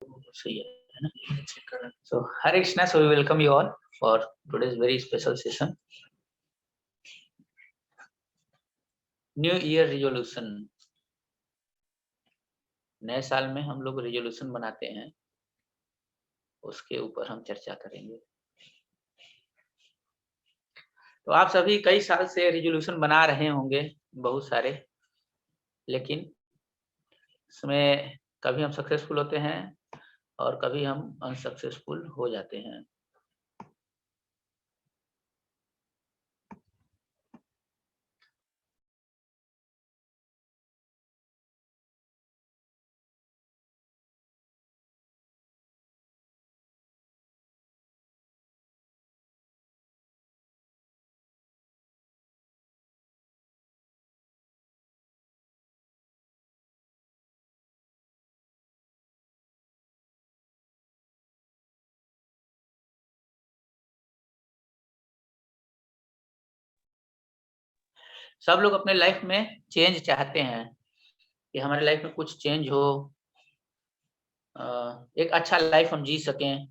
सही है ना? So Hare Krishna, so we welcome you all for today's very special session. New year resolution. नए साल में हम लोग रिजोल्यूशन बनाते हैं, उसके ऊपर हम चर्चा करेंगे। तो आप सभी कई साल से रिजोल्यूशन बना रहे होंगे, बहुत सारे, लेकिन इसमें कभी हम सक्सेसफुल होते हैं और कभी हम अनसक्सेसफुल हो जाते हैं। सब लोग अपने लाइफ में चेंज चाहते हैं कि हमारे लाइफ में कुछ चेंज हो, एक अच्छा लाइफ हम जी सकें।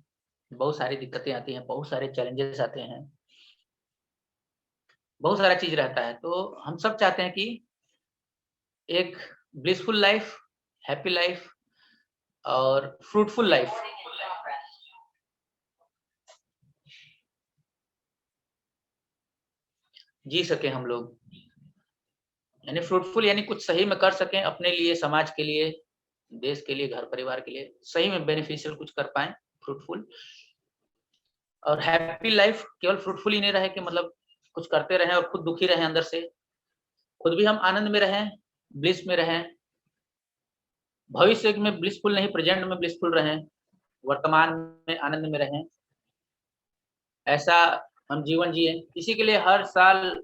बहुत सारी दिक्कतें आती हैं, बहुत सारे चैलेंजेस आते हैं, बहुत सारा चीज रहता है। तो हम सब चाहते हैं कि एक ब्लिसफुल लाइफ, हैप्पी लाइफ और फ्रूटफुल लाइफ जी सके हम लोग। यानी फ्रूटफुल यानी कुछ सही में कर सकें अपने लिए, समाज के लिए, देश के लिए, घर परिवार के लिए, सही में बेनिफिशियल कुछ कर पाएं, फ्रूटफुल। और हैप्पी लाइफ केवल फ्रूटफुल ही नहीं रहे कि मतलब कुछ करते रहें और खुद दुखी रहें अंदर से, खुद भी हम आनंद में रहें, ब्लिस में रहें। भविष्य में ब्लिसफुल नहीं, प्रेजेंट में ब्लिसफुल रहें, वर्तमान में आनंद में रहें। ऐसा हम जीवन जिए। इसी के लिए हर साल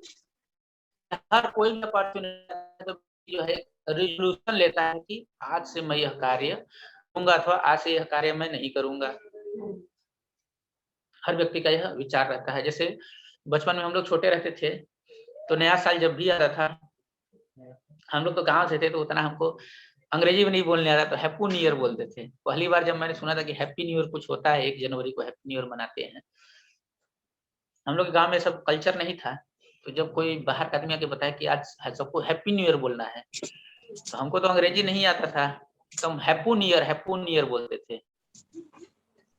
हर कोई भी अपॉर्चुनिटी जो है रिजोल्यूशन लेता है कि आज से मैं यह कार्य करूंगा अथवा आज से यह कार्य मैं नहीं करूंगा। हर व्यक्ति का यह विचार रहता है। जैसे बचपन में हम लोग छोटे रहते थे तो नया साल जब भी आता था, हम लोग तो गांव से थे तो उतना हमको अंग्रेजी में नहीं बोलने आता, तो हैप्पी न्यू ईयर बोलते थे। पहली बार जब मैंने सुना था कि हैप्पी न्यू ईयर कुछ होता है, 1 जनवरी को हैप्पी न्यू ईयर मनाते हैं, हम लोग के गांव में सब कल्चर नहीं था। तो जब कोई बाहर का आदमी आके बताया कि आज सबको हैप्पी न्यू ईयर बोलना है, तो हमको तो अंग्रेजी नहीं आता था, तो हम हैप्पी न्यू ईयर बोलते थे।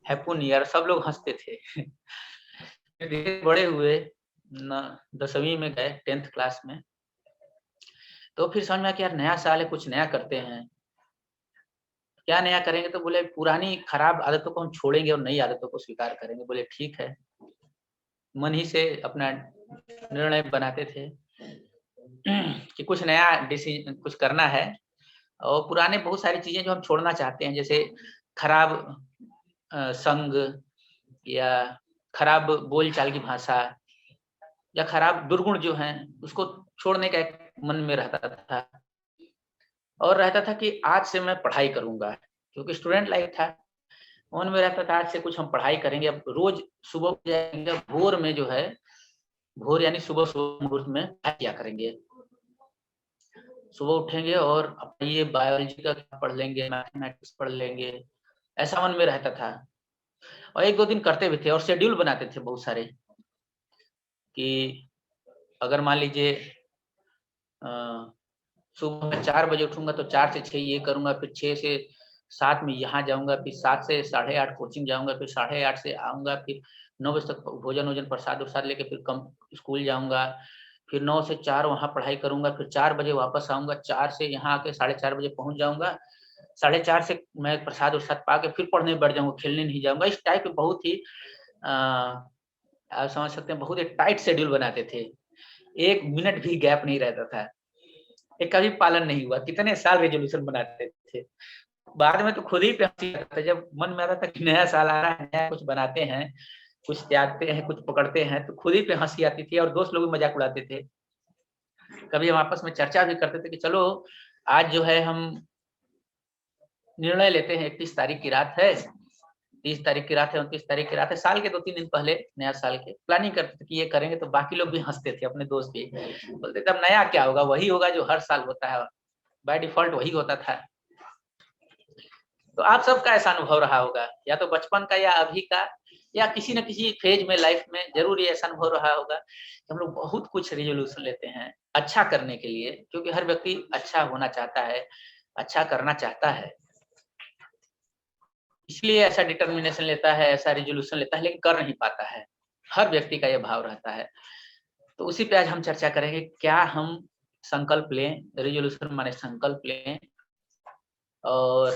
हैप्पी न्यू ईयर, सब लोग हंसते थे। धीरे बड़े हुए, 10वीं में गए, 10th क्लास में, तो फिर समझ में आया कि यार नया साल है, कुछ नया करते हैं। क्या नया करेंगे? तो बोले पुरानी खराब आदतों को हम छोड़ेंगे और नई आदतों को स्वीकार करेंगे। बोले ठीक है। मन ही से अपना निर्णय बनाते थे कि कुछ नया डिसीजन कुछ करना है, और पुराने बहुत सारी चीजें जो हम छोड़ना चाहते हैं, जैसे खराब संग, या खराब बोलचाल की भाषा, या खराब दुर्गुण जो हैं, उसको छोड़ने का एक मन में रहता था। और रहता था कि आज से मैं पढ़ाई करूंगा, क्योंकि स्टूडेंट लाइफ था। मन में रहता था आज से कुछ हम पढ़ाई करेंगे। अब रोज सुबह उठ जाएंगे, भोर में जो है, भोर यानी सुबह सुबह मुहूर्त में क्या करेंगे। सुबह उठेंगे और अपने ये बायोलॉजी का पढ़ लेंगे, मैथमेटिक्स पढ़ लेंगे, ऐसा मन में रहता था। और 1-2 दिन करते भी थे और शेड्यूल बनाते थे बहुत सारे, कि अगर मान लीजिए सुबह में 4 बजे उठूंगा तो 4 से 6 ये करूंगा, फिर 6 से 7 में यहाँ जाऊंगा, फिर 7 से 8:30 कोचिंग जाऊंगा, फिर 8:30 से आऊंगा, फिर 9 बजे तक भोजन वोजन प्रसाद उरसाद लेके फिर कम स्कूल जाऊंगा, फिर 9 से 4 वहाँ पढ़ाई करूंगा, फिर 4 बजे वापस आऊंगा, 4 से यहाँ आके 4:30 बजे पहुंच जाऊंगा, 4:30 से मैं प्रसाद उरसाद पा के फिर पढ़ने बैठ जाऊंगा, खेलने नहीं जाऊंगा। इस टाइप के बहुत ही आप समझ सकते हैं, बहुत ही टाइट शेड्यूल बनाते थे। 1 मिनट भी गैप नहीं रहता था। ये कभी पालन नहीं हुआ। कितने साल रेजोल्यूशन बनाते थे, बाद में तो खुद ही पे हंसी आता था। जब मन में आता था कि नया साल आ रहा है, नया कुछ बनाते हैं, कुछ त्यागते हैं, कुछ पकड़ते हैं, तो खुद ही पे हंसी आती थी और दोस्त लोग भी मजाक उड़ाते थे। कभी हम आपस में चर्चा भी करते थे कि चलो आज जो है हम निर्णय लेते हैं, 31 तारीख की रात है, 30 तारीख की रात है, 29 तारीख की रात है, साल के 2-3 दिन पहले नया साल के प्लानिंग करते थे कि ये करेंगे। तो बाकी लोग भी हंसते थे, अपने दोस्त भी बोलते थे अब नया क्या होगा, वही होगा जो हर साल होता है, बाय डिफॉल्ट वही होता था। तो आप सबका ऐसा अनुभव रहा होगा, या तो बचपन का या अभी का, या किसी न किसी फेज में लाइफ में जरूर ये ऐसा अनुभव रहा होगा कि हम लोग बहुत कुछ रेजोल्यूशन लेते हैं अच्छा करने के लिए, क्योंकि हर व्यक्ति अच्छा होना चाहता है, अच्छा करना चाहता है, इसलिए ऐसा डिटर्मिनेशन लेता है, ऐसा रेजोल्यूशन लेता है, लेकिन कर नहीं पाता है। हर व्यक्ति का ये भाव रहता है। तो उसी पे आज हम चर्चा करेंगे, क्या हम संकल्प लें, रेजोल्यूशन माने संकल्प लें, और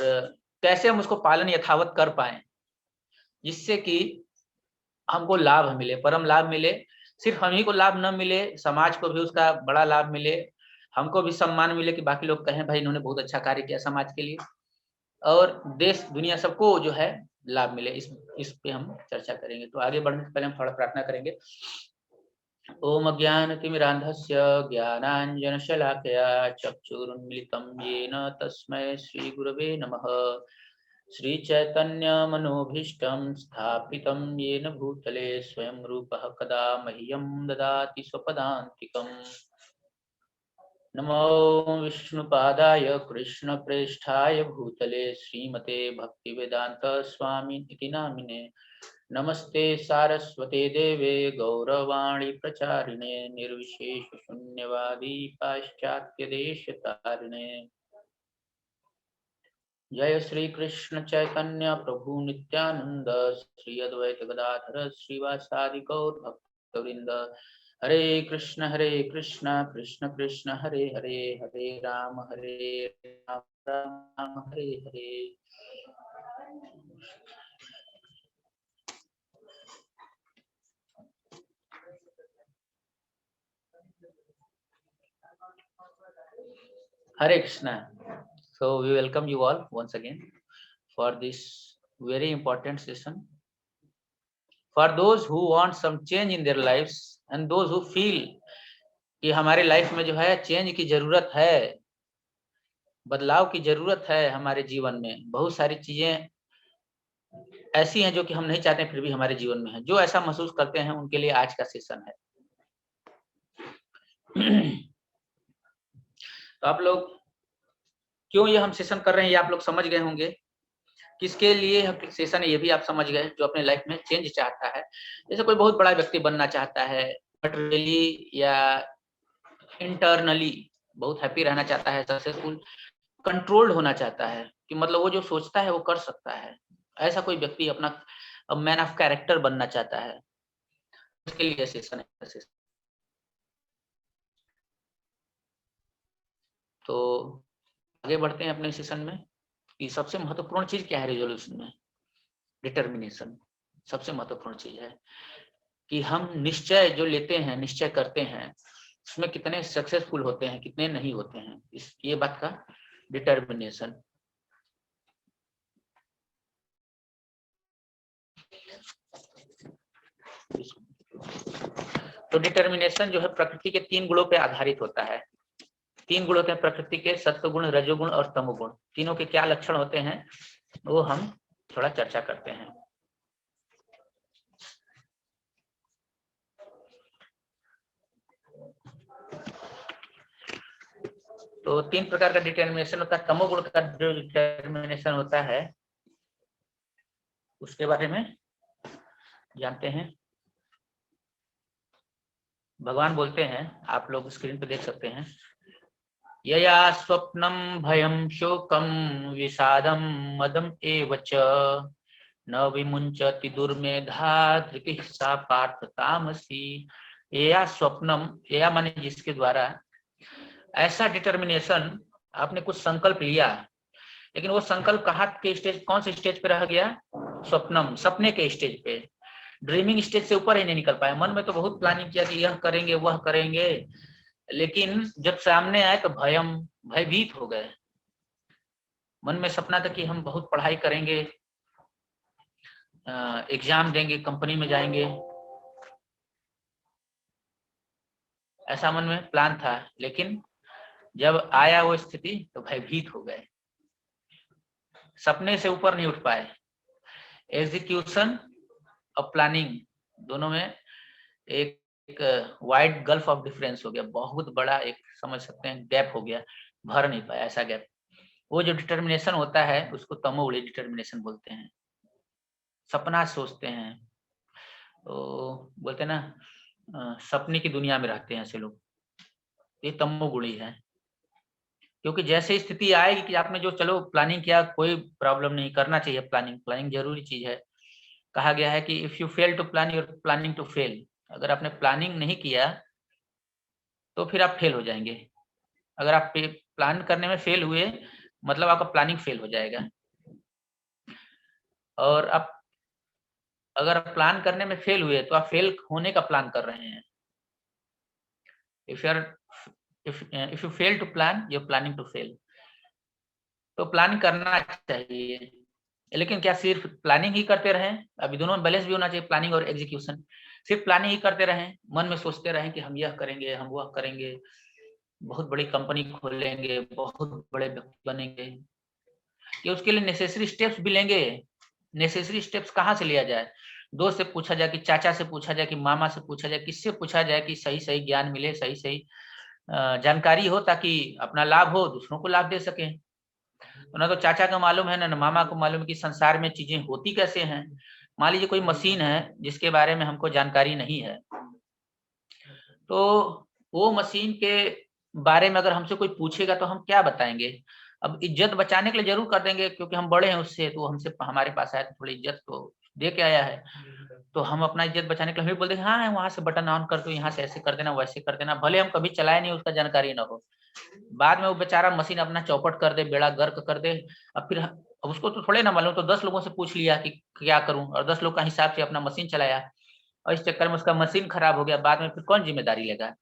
कैसे हम उसको पालन यथावत कर पाएँ, जिससे कि हमको लाभ मिले, परम लाभ मिले। सिर्फ हम ही को लाभ न मिले, समाज को भी उसका बड़ा लाभ मिले, हमको भी सम्मान मिले कि बाकी लोग कहें भाई इन्होंने बहुत अच्छा कार्य किया समाज के लिए, और देश दुनिया सबको जो है लाभ मिले। इस पे हम चर्चा करेंगे। तो आगे बढ़ने से पहले हम थोड़ा प्रार्थना करेंगे। ओम अज्ञानतिमिरान्धस्य ज्ञानाञ्जनशलाकया चक्षुरुन्मिलितं येन तस्मै श्रीगुरवे नमः। श्रीचैतन्यमनोभीष्टं स्थापितं येन भूतले स्वयं रूपः कदा मह्यं ददाति स्वपदान्तिकम्। नमो विष्णुपादाय कृष्णप्रेष्ठाय भूतले श्रीमते भक्तिवेदांत स्वामी इति नामिने। नमस्ते सारस्वते देवे गौरवाणी प्रचारिणे निर्विशेष शून्यवादी पाश्चात्यदेशतारिणे। जय श्री कृष्ण चैतन्य प्रभु नित्यानंद श्री अद्वैत गदाधर श्रीवासादि गौर भक्तवृंद। हरे कृष्ण कृष्ण कृष्ण हरे हरे, हरे Ram Ram Ram Hare Hare. Hare Krishna. So we welcome you all once again for this very important session. For those who want some change in their lives and those who feel कि हमारे लाइफ में जो है चेंज की जरूरत है, बदलाव की जरूरत है हमारे जीवन में। बहुत सारी चीजें ऐसी हैं जो कि हम नहीं चाहते फिर भी हमारे जीवन में है। जो ऐसा महसूस करते हैं उनके लिए आज का सेशन है। तो आप लोग क्यों ये हम सेशन कर रहे हैं ये आप लोग समझ गए होंगे। किसके लिए सेशन है ये भी आप समझ गए। जो अपने लाइफ में चेंज चाहता है, जैसे कोई बहुत बड़ा व्यक्ति बनना चाहता है, मटेरियली या इंटरनली बहुत हैप्पी रहना चाहता है, सक्सेसफुल, कंट्रोल्ड होना चाहता है, कि मतलब वो जो सोचता है वो कर सकता है। ऐसा कोई व्यक्ति अपना मैन ऑफ कैरेक्टर बनना चाहता है, उसके लिए सेशन है। तो आगे बढ़ते हैं अपने सेशन में कि सबसे महत्वपूर्ण चीज क्या है रेजोल्यूशन में। डिटर्मिनेशन सबसे महत्वपूर्ण चीज है कि हम निश्चय जो लेते हैं, निश्चय करते हैं, उसमें कितने सक्सेसफुल होते हैं, कितने नहीं होते हैं, इस ये बात का डिटर्मिनेशन। तो डिटर्मिनेशन जो है प्रकृति के 3 गुणों पे आधारित होता है। 3 गुण होते हैं प्रकृति के, सत्व गुण, रजोगुण और तमोगुण। तीनों के क्या लक्षण होते हैं वो हम थोड़ा चर्चा करते हैं। तो 3 प्रकार का डिटर्मिनेशन होता है। तमोगुण का जो डिटर्मिनेशन होता है उसके बारे में जानते हैं। भगवान बोलते हैं, आप लोग स्क्रीन पे देख सकते हैं, यया स्वप्नम भयम शोकम विषादम मदम एव च न विमुंचति दुर्मेधा धृति सा पार्थ तामसी। यया स्वप्नम, यया माने जिसके द्वारा, ऐसा डिटर्मिनेशन आपने कुछ संकल्प लिया, लेकिन वो संकल्प कहाँ के स्टेज, कौन से स्टेज पे रह गया? स्वप्नम, सपने के स्टेज पे, ड्रीमिंग स्टेज से ऊपर ही नहीं निकल पाया। मन में तो बहुत प्लानिंग किया कि यह करेंगे वह करेंगे, लेकिन जब सामने आए तो भयम, भयभीत हो गए। मन में सपना था कि हम बहुत पढ़ाई करेंगे, एग्जाम देंगे, कंपनी में जाएंगे, ऐसा मन में प्लान था, लेकिन जब आया वो स्थिति तो भयभीत हो गए, सपने से ऊपर नहीं उठ पाए। एग्जीक्यूशन और प्लानिंग दोनों में एक वाइड गल्फ ऑफ डिफरेंस हो गया, बहुत बड़ा एक समझ सकते हैं गैप हो गया, भर नहीं पाया ऐसा गैप। वो जो डिटर्मिनेशन होता है उसको तमोगुणी डिटर्मिनेशन बोलते हैं। सपना सोचते हैं, तो बोलते हैं ना सपने की दुनिया में रहते हैं ऐसे लोग, ये तमोगुणी है। क्योंकि जैसे स्थिति आएगी कि आपने जो चलो प्लानिंग किया, कोई प्रॉब्लम नहीं, करना चाहिए प्लानिंग, प्लानिंग जरूरी चीज है। कहा गया है कि if you fail to plan your planning to fail. अगर आपने प्लानिंग नहीं किया तो फिर आप फेल हो जाएंगे। अगर आप प्लान करने में फेल हुए मतलब आपका प्लानिंग फेल हो जाएगा। और आप अगर आप प्लान करने में फेल हुए तो आप फेल होने का प्लान कर रहे हैं। If you fail to plan you are planning to fail. तो प्लान करना चाहिए, लेकिन क्या सिर्फ प्लानिंग ही करते रहें? अभी दोनों में बैलेंस भी होना चाहिए, प्लानिंग और एग्जीक्यूशन। सिर्फ प्लानिंग ही करते रहें, मन में सोचते रहें कि हम यह करेंगे, हम वह करेंगे, बहुत बड़ी कंपनी खोलेंगे, बहुत बड़े व्यक्ति बनेंगे, कि उसके लिए नेसेसरी स्टेप्स भी लेंगे। नेसेसरी स्टेप्स कहाँ से लिया जाए? दोस्त से पूछा जाए, कि चाचा से पूछा जाए, कि मामा से पूछा जाए, किससे पूछा जाए कि सही सही ज्ञान मिले, सही सही जानकारी हो, ताकि अपना लाभ हो, दूसरों को लाभ दे सके। तो ना तो चाचा को मालूम है ना मामा को मालूम है कि संसार में चीजें होती कैसे हैं। मान लीजिए कोई मशीन है जिसके बारे में हमको जानकारी नहीं है, तो वो मशीन के बारे में अगर हमसे कोई पूछेगा तो हम क्या बताएंगे? अब इज्जत बचाने के लिए जरूर कर देंगे, क्योंकि हम बड़े हैं उससे, तो हमसे हमारे पास आया तो थोड़ी इज्जत तो दे के आया है, तो हम अपना इज्जत बचाने के लिए बोल देंगे हाँ वहां से बटन ऑन कर दो, यहाँ से ऐसे कर देना, वैसे कर देना, भले हम कभी चलाए नहीं, उसका जानकारी ना हो। बाद में वो बेचारा मशीन अपना चौपट कर दे, बेड़ा गर्क कर दे। अब फिर अब उसको तो थोड़े ना मालूम, तो 10 लोगों से पूछ लिया कि क्या करूं, और 10 लोग का हिसाब से अपना मशीन चलाया, और इस चक्कर में उसका मशीन खराब हो गया। बाद में फिर कौन जिम्मेदारी लेगा?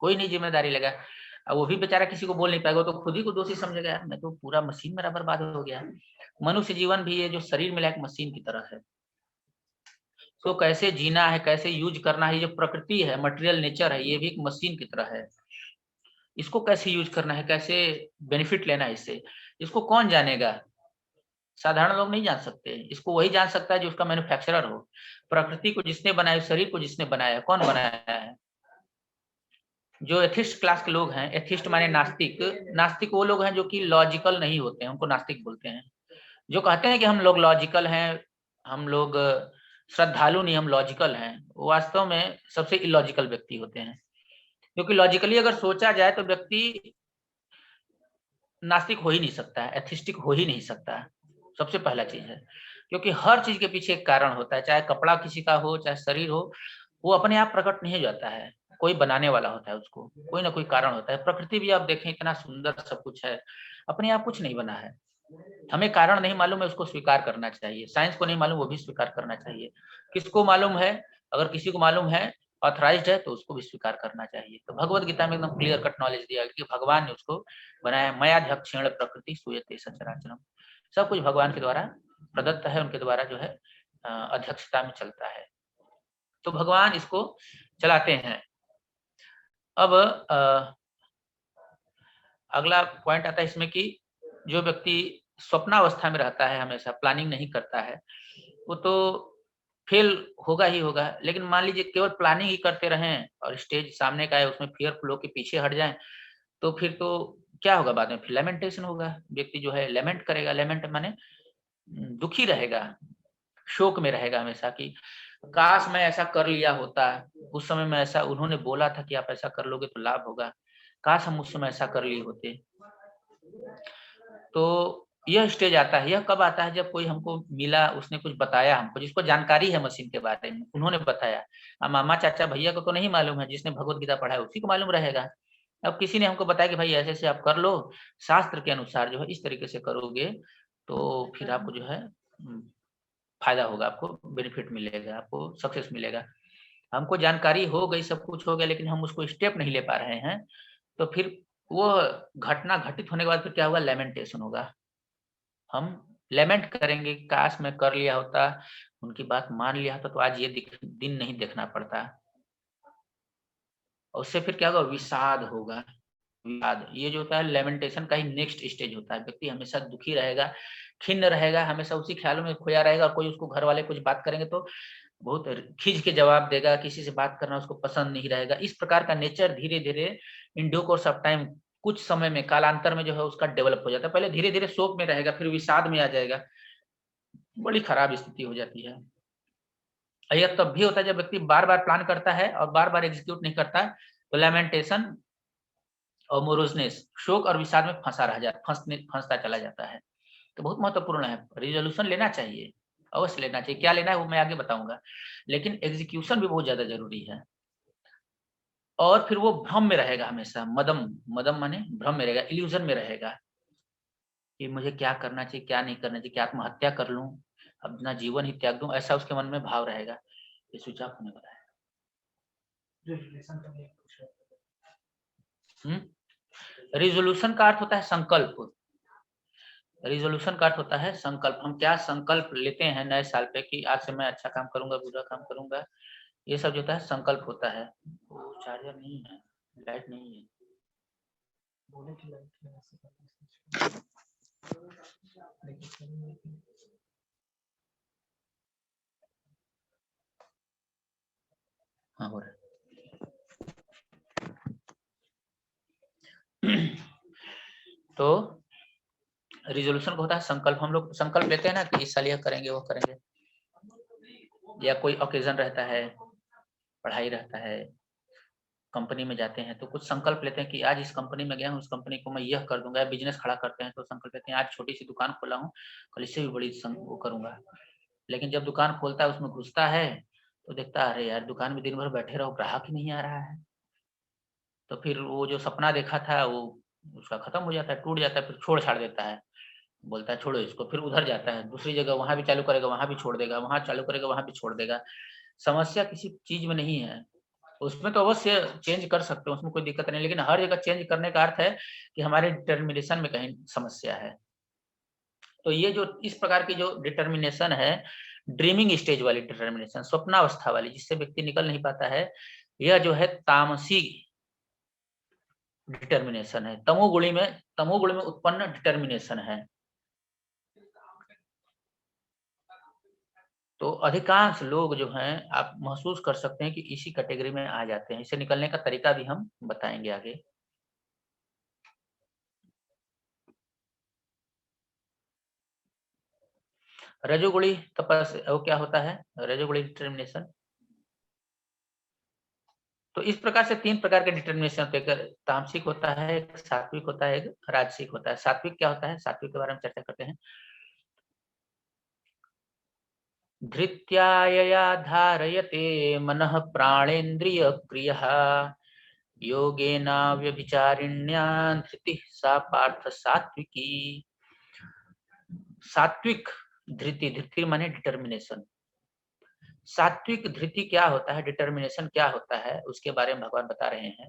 कोई नहीं जिम्मेदारी लेगा। अब वो भी बेचारा किसी को बोल नहीं पाएगा, तो खुद ही को दोषी समझेगा, यार मैं तो पूरा मशीन मेरा बर्बाद हो गया। मनुष्य जीवन भी ये जो शरीर मिला एक मशीन की तरह है। तो कैसे जीना है, कैसे यूज करना है, ये जो प्रकृति है, मटेरियल नेचर है, ये भी एक मशीन की तरह है। इसको कैसे यूज करना है, कैसे बेनिफिट लेना है इससे, इसको कौन जानेगा? साधारण लोग नहीं जान सकते। इसको वही जान सकता है जो उसका मैन्युफैक्चरर हो। प्रकृति को जिसने बनाया, शरीर को जिसने बनाया, कौन बनाया है? जो एथिस्ट क्लास के लोग हैं, एथिस्ट माने नास्तिक। नास्तिक वो लोग हैं जो कि लॉजिकल नहीं होते हैं, उनको नास्तिक बोलते हैं। जो कहते हैं कि हम लोग लॉजिकल हैं, हम लोग श्रद्धालु नहीं, हम लॉजिकल हैं, वो वास्तव में सबसे इलॉजिकल व्यक्ति होते हैं। क्योंकि लॉजिकली अगर सोचा जाए तो व्यक्ति नास्तिक हो ही नहीं सकता है, एथिस्टिक हो ही नहीं सकता है। सबसे पहला चीज है, क्योंकि हर चीज के पीछे एक कारण होता है, चाहे कपड़ा किसी का हो, चाहे शरीर हो, वो अपने आप प्रकट नहीं हो जाता है, कोई बनाने वाला होता है उसको, कोई ना कोई कारण होता है। प्रकृति भी आप देखें इतना सुंदर सब कुछ है, अपने आप कुछ नहीं बना है। हमें कारण नहीं मालूम है, उसको स्वीकार करना चाहिए। साइंस को नहीं मालूम, वो भी स्वीकार करना चाहिए। किसको मालूम है? अगर किसी को मालूम है, ऑथराइज्ड है, तो उसको भी स्वीकार करना चाहिए। तो भगवत गीता में एकदम क्लियर कट नॉलेज दिया है कि भगवान ने उसको बनाया। मयाध्यक्षेण प्रकृति सूयते सचराचरम। सब कुछ भगवान के द्वारा प्रदत्त है, उनके द्वारा जो है अध्यक्षता में चलता है। तो भगवान इसको चलाते हैं। अब अगला पॉइंट आता है इसमें कि जो व्यक्ति स्वप्नावस्था में रहता है, हमेशा प्लानिंग नहीं करता है, वो तो फेल होगा ही होगा। लेकिन मान लीजिए केवल प्लानिंग ही करते रहें और स्टेज सामने का है उसमें फियर फ्लो के पीछे हट जाएं, तो फिर तो क्या होगा? बाद में फिर लेमेंटेशन होगा। व्यक्ति जो है लेमेंट करेगा, लेमेंट माने दुखी रहेगा, शोक में रहेगा हमेशा, कि काश मैं ऐसा कर लिया होता, उस समय मैं ऐसा, उन्होंने बोला था कि आप ऐसा कर लोगे तो लाभ होगा, काश हम उस समय ऐसा कर लिए होते। तो यह स्टेज आता है। यह कब आता है? जब कोई हमको मिला, उसने कुछ बताया हमको, जिसको जानकारी है मशीन के बारे में, उन्होंने बताया। अब मामा चाचा भैया को तो नहीं मालूम है, जिसने भगवत गीता पढ़ा है उसी को मालूम रहेगा। अब किसी ने हमको बताया कि भाई ऐसे ऐसे आप कर लो, शास्त्र के अनुसार जो है इस तरीके से करोगे तो फिर आपको जो है फायदा होगा, आपको बेनिफिट मिलेगा, आपको सक्सेस मिलेगा। हमको जानकारी हो गई, सब कुछ हो गया, लेकिन हम उसको स्टेप नहीं ले पा रहे हैं, तो फिर वो घटना घटित होने के बाद फिर क्या होगा? लेमेंटेशन होगा। हम लेमेंट करेंगे, काश मैं कर लिया होता, उनकी बात मान लिया होता, तो आज ये दिन नहीं देखना पड़ता। और उससे फिर क्या होगा? विषाद होगा। विषाद, ये जो होता है लेमेंटेशन का ही नेक्स्ट स्टेज होता है। व्यक्ति हमेशा दुखी रहेगा, खिन्न रहेगा, हमेशा उसी ख्यालों में खोया रहेगा। कोई उसको घर वाले कुछ बात करेंगे तो बहुत खींच के जवाब देगा, किसी से बात करना उसको पसंद नहीं रहेगा। इस प्रकार का नेचर धीरे धीरे in due course of time कुछ समय में कालांतर में जो है उसका डेवलप हो जाता है। पहले धीरे-धीरे शोक में रहेगा, फिर विषाद में आ जाएगा, बड़ी खराब स्थिति हो जाती है। यह तब भी होता है जब व्यक्ति बार-बार प्लान करता है और बार-बार एग्जीक्यूट नहीं करता है, तो लैमेंटेशन और मोरोजनेस, शोक और विषाद में फंसता चला जाता है। तो बहुत महत्वपूर्ण है, रिज़ॉल्यूशन लेना चाहिए, अवश्य लेना चाहिए। क्या लेना है वो मैं आगे बताऊँगा, लेकिन एग्जीक्यूशन भी बहुत ज़्यादा ज़रूरी है। और फिर वो भ्रम में रहेगा हमेशा, मदम माने भ्रम में रहेगा, इल्यूज़न में रहेगा कि मुझे क्या करना चाहिए, क्या नहीं करना चाहिए, क्या आत्महत्या कर लूँ, अपना जीवन ही त्याग दूँ, ऐसा उसके मन में भाव रहेगा। ये स्विच ऑफ होने वाला है। रिज़ॉल्यूशन का अर्थ होता है संकल्प। रिज़ॉल्यूशन का अर्थ होता है संकल्प। हम क्या संकल्प लेते हैं नए साल पे कि आज से मैं अच्छा काम करूँगा, बुरा काम करूँगा, ये सब जो होता है संकल्प होता है। वो चार्जर नहीं है, लाइट नहीं है। हाँ, हो रहा है। तो रिज़ॉल्यूशन होता है संकल्प। हम लोग संकल्प लेते हैं ना कि इस साल यह करेंगे, वो करेंगे, या कोई ऑकेज़न रहता है, पढ़ाई रहता है, कंपनी में जाते हैं तो कुछ संकल्प लेते हैं कि आज इस कंपनी में गया हूँ, इस कंपनी को मैं यह कर दूँगा, या बिज़नेस खड़ा करते हैं तो संकल्प लेते हैं आज छोटी-सी दुकान खोला हूँ, कल इससे भी बड़ी वो करूँगा। लेकिन जब दुकान खोलता है, उसमें घुसता है, तो देखता है अरे यार दुकान में दिन भर बैठे रहो, ग्राहक ही नहीं आ रहा है। तो फिर वो जो सपना देखा था वो उसका खत्म हो जाता है, टूट जाता है, फिर छोड़-छाड़ देता है। बोलता है छोड़ो इसको, फिर उधर जाता है, दूसरी जगह वहाँ भी चालू करेगा, वहाँ भी छोड़ देगा, वहाँ चालू करेगा, वहाँ भी छोड़ देगा। समस्या किसी चीज़ में नहीं है, उसमें तो अवश्य चेंज कर सकते हो, उसमें कोई दिक्कत नहीं, लेकिन हर जगह चेंज करने का अर्थ है कि हमारे डिटर्मिनेशन में कहीं समस्या है। तो ये जो इस प्रकार की जो डिटर्मिनेशन है, ड्रीमिंग स्टेज वाली डिटर्मिनेशन, स्वप्नावस्था वाली, जिससे व्यक्ति निकल नहीं पाता है, यह जो है तामसी डिटर्मिनेशन है, तमोगुणी में उत्पन्न डिटर्मिनेशन है। तो अधिकांश लोग जो हैं आप महसूस कर सकते हैं कि इसी कैटेगरी में आ जाते हैं। इससे निकलने का तरीका भी हम बताएँगे आगे। रजोगुणी वो क्या होता है? रजोगुणी डिटर्मिनेशन। तो इस प्रकार से 3 प्रकार के डिटर्मिनेशन होते हैं। एक तामसिक होता है, एक सात्विक होता है, एक राजसिक होता है। सात्विक क्या होता है? सात्विक के बारे में चर्चा करते हैं। धृत्यायया धारयते मनः प्राणेन्द्रियक्रियः योगेनाव्यभिचारिण्या धृतिः सा पार्थ सात्विकी। सात्विक धृति माने डिटर्मिनेशन। सात्विक धृति क्या होता है, डिटर्मिनेशन क्या होता है, उसके बारे में भगवान बता रहे हैं